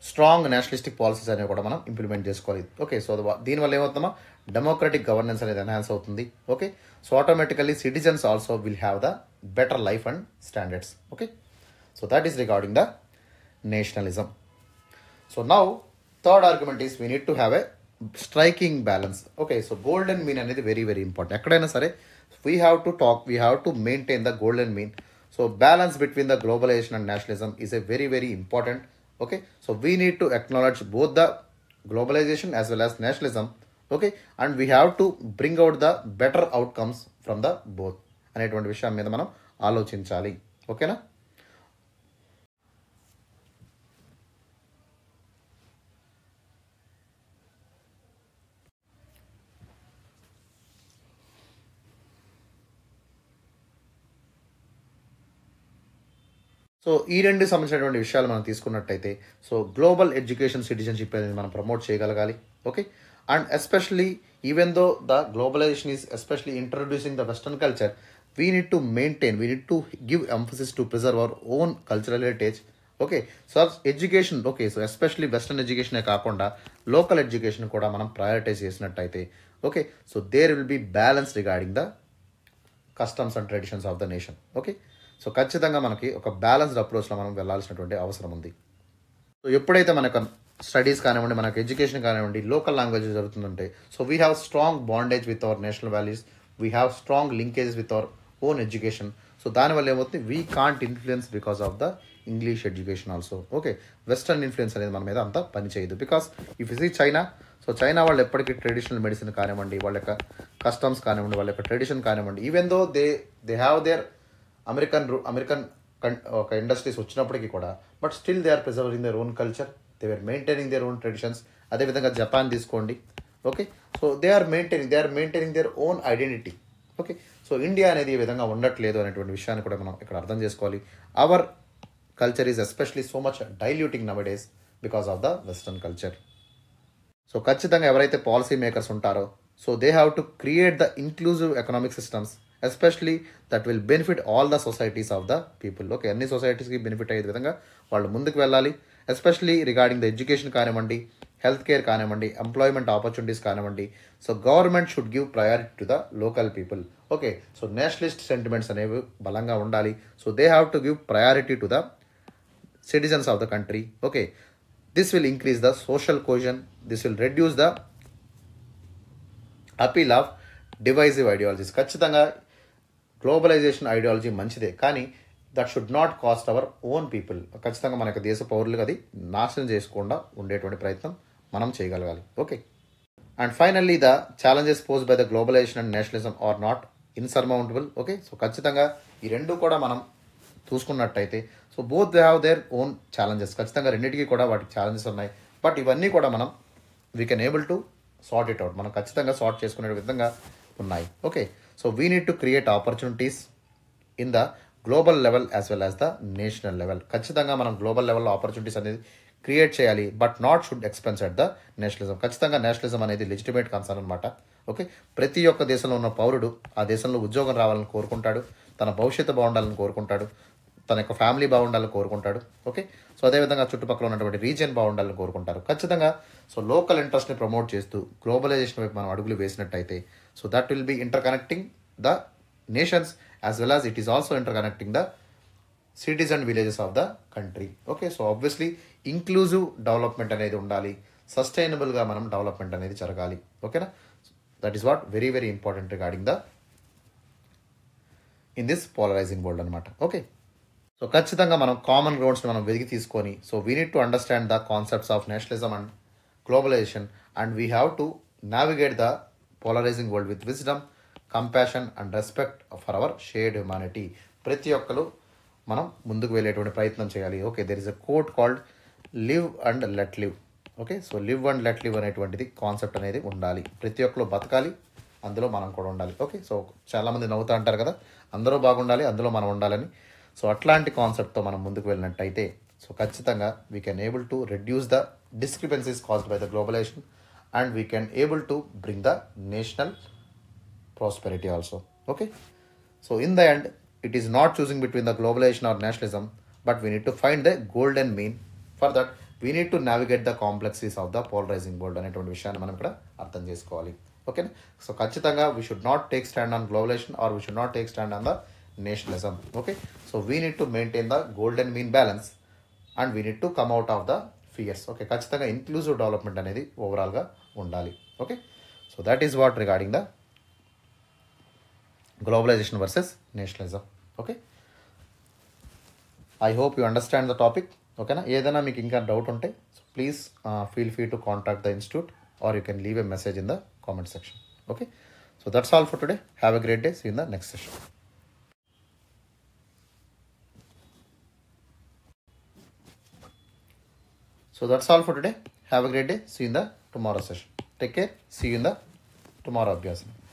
స్ట్రాంగ్ నేషనలిస్టిక్ పాలసీస్ అనేవి కూడా మనం ఇంప్లిమెంట్ చేసుకోవాలి. ఓకే, సో దీనివల్ల ఏమవుతుందమ్మా, డెమోక్రటిక్ గవర్నెన్స్ అనేది ఎన్హాన్స్ అవుతుంది. Okay, so automatically citizens also will have the better life and standards. Okay, so that is regarding the nationalism. So now third argument is we need to have a striking balance. Okay, so golden mean అనేది very important. ఎక్కడైనా సరే we have to maintain the golden mean. So balance between the globalization and nationalism is a very important. Okay, so we need to acknowledge both the globalization as well as nationalism. Okay, and we have to bring out the better outcomes from the both అనేటువంటి విషయం మీద మనం ఆలోచించాలి. ఓకేనా? So ఈ రెండు సంబంధించినటువంటి విషయాలు మనం తీసుకున్నట్టయితే, సో గ్లోబల్ ఎడ్యుకేషన్ సిటిజన్షిప్ అనేది మనం ప్రమోట్ చేయగలగాలి. Okay, and especially even though the globalisation is especially introducing the western culture, we need to maintain, we need to give emphasis to preserve our own cultural heritage. Okay, so education, okay, so especially western ఎడ్యుకేషనే కాకుండా local education కూడా మనం prioritise చేసినట్టయితే, okay, so there will be balance regarding the customs and traditions of the nation. Okay, so ఖచ్చితంగా మనకి ఒక balanced అప్రోచ్లో మనం వెళ్ళాల్సినటువంటి అవసరం ఉంది. సో ఎప్పుడైతే మనకు స్టడీస్ కానివ్వండి, మనకు ఎడ్యుకేషన్ కానివ్వండి, లోకల్ లాంగ్వేజెస్ జరుగుతుందంటే, so we have strong bondage with our national values, we have strong linkages with our own education. So దానివల్ల ఏమవుతుంది, we can't influence because of the English education also. Okay, western influence అనేది మన మీద అంతా పనిచేయదు. Because if you see China, so China వాళ్ళు ఎప్పటికీ traditional medicine కానివ్వండి, వాళ్ళ యొక్క కస్టమ్స్ కానివ్వండి, వాళ్ళ యొక్క ట్రెడిషన్ కానివ్వండి, even though they have their American ఒక ఇండస్ట్రీస్ వచ్చినప్పటికీ కూడా, but still they are preserving their own culture, they are maintaining their own traditions. అదేవిధంగా జపాన్ తీసుకోండి. Okay, so they are maintaining their own identity. Okay, so India అనేది ఈ విధంగా ఉండట్లేదు అనేటువంటి విషయాన్ని కూడా మనం ఇక్కడ అర్థం చేసుకోవాలి. Our culture is especially so much diluting now days because of the western culture. So ఖచ్చితంగా ఎవరైతే పాలసీ మేకర్స్ ఉంటారో, so they have to create the inclusive economic systems especially that will benefit all the societies of the people. Okay, అన్ని సొసైటీస్కి benefit అయ్యే విధంగా వాళ్ళు ముందుకు వెళ్ళాలి. Especially regarding the education కానివ్వండి, హెల్త్ కేర్ కానివ్వండి, ఎంప్లాయ్మెంట్ ఆపర్చునిటీస్ కానివ్వండి. So government should give priority to the local people. Okay, so Nationalist sentiments అనేవి బలంగా ఉండాలి. So they have to give priority to the citizens of the country. Okay, this will increase the social cohesion, this will reduce the appeal of divisive ideologies. ఖచ్చితంగా globalisation ideology మంచిదే, కానీ that should not cost our own people. ఖచ్చితంగా మన యొక్క దేశ పౌరులకు అది నాశనం చేసుకోకుండా ఉండేటువంటి ప్రయత్నం మనం చేయగలగాలి. Okay, and finally the challenges pose by the globalisation and nationalism are not insurmountable. Okay, so ఖచ్చితంగా ఈ రెండు కూడా మనం చూసుకున్నట్టయితే, so both they have their own challenges. ఖచ్చితంగా రెండింటికి కూడా వాటికి ఛాలెంజెస్ ఉన్నాయి, బట్ ఇవన్నీ కూడా మనం we can able to sort it out. మనం ఖచ్చితంగా సార్ట్ చేసుకునే విధంగా ఉన్నాయి. Okay, so we need to create opportunities in the global level as well as the national level. ఖచ్చితంగా మనం గ్లోబల్ లెవెల్లో ఆపర్చునిటీస్ అనేది క్రియేట్ చేయాలి, but not should expense at the nationalism. ఖచ్చితంగా నేషనలిజం అనేది లెజిటిమేట్ కన్సర్న్ అనమాట. ఓకే, ప్రతి ఒక్క దేశంలో ఉన్న పౌరుడు ఆ దేశంలో ఉద్యోగం రావాలని కోరుకుంటాడు, తన భవిష్యత్తు బాగుండాలని కోరుకుంటాడు, తన యొక్క ఫ్యామిలీ బాగుండాలని కోరుకుంటాడు. ఓకే, సో అదేవిధంగా చుట్టుపక్కల ఉన్నటువంటి రీజియన్ బాగుండాలని కోరుకుంటారు. ఖచ్చితంగా సో లోకల్ ఇంట్రెస్ట్ని ప్రమోట్ చేస్తూ గ్లోబలైజేషన్ వైపు మనం అడుగులు వేసినట్టయితే, so that will be interconnecting the nations as well as it is also interconnecting the cities and villages of the country. Okay, so obviously inclusive development అనేది ఉండాలి, సస్టైనబుల్గా మనం డెవలప్మెంట్ అనేది జరగాలి. ఓకేనా, that is what very very important regarding the in this polarising world అనమాట. Okay, so ఖచ్చితంగా మనం కామన్ గ్రౌండ్స్ని మనం వెతికి తీసుకొని, so we need to understand the concepts of nationalism and globalisation, and we have to navigate the polarising world with wisdom, compassion and respect for our shared humanity. ప్రతి ఒక్కరు మనం ముందుకు వెళ్ళేటువంటి ప్రయత్నం చేయాలి. Okay, there is a quote called live and let live. Okay, so live and let live అనేటువంటిది concept అనేది ఉండాలి. ప్రతి ఒక్కరు బతకాలి, అందులో మనం కూడా ఉండాలి. ఓకే, సో చాలామంది నవ్వుతూ అంటారు కదా, అందరూ బాగుండాలి, అందులో మనం ఉండాలని. సో అట్లాంటి కాన్సెప్ట్తో మనం ముందుకు వెళ్ళినట్టయితే, సో ఖచ్చితంగా we can able to reduce the discrepancies caused by the globalisation, and we can able to bring the national prosperity also. Okay, so in the end it is not choosing between the globalisation or nationalism, but we need to find the golden mean. For that we need to navigate the complexities of the polarising world అనేటువంటి విషయాన్ని మనం ఇక్కడ అర్థం చేసుకోవాలి. ఓకేనా, so ఖచ్చితంగా we should not take stand on globalisation or we should not take stand on the nationalism. Okay, so we need to maintain the golden mean balance, and we need to come out of the fears. Okay, ఖచ్చితంగా inclusive development అనేది ఓవరాల్గా ఉండాలి. Okay, so that is what regarding the globalisation versus nationalism. Okay, I hope you understand the topic. ఓకేనా, ఏదైనా మీకు ఇంకా doubt ఉంటే so please feel free to contact the institute, or you can leave a message in the comment section. Okay. So that's all for today. Have a great day. See you in the next session. So that's all for today. Have a great day. See you in the tomorrow session. Take care. See you in the tomorrow Abhyasana.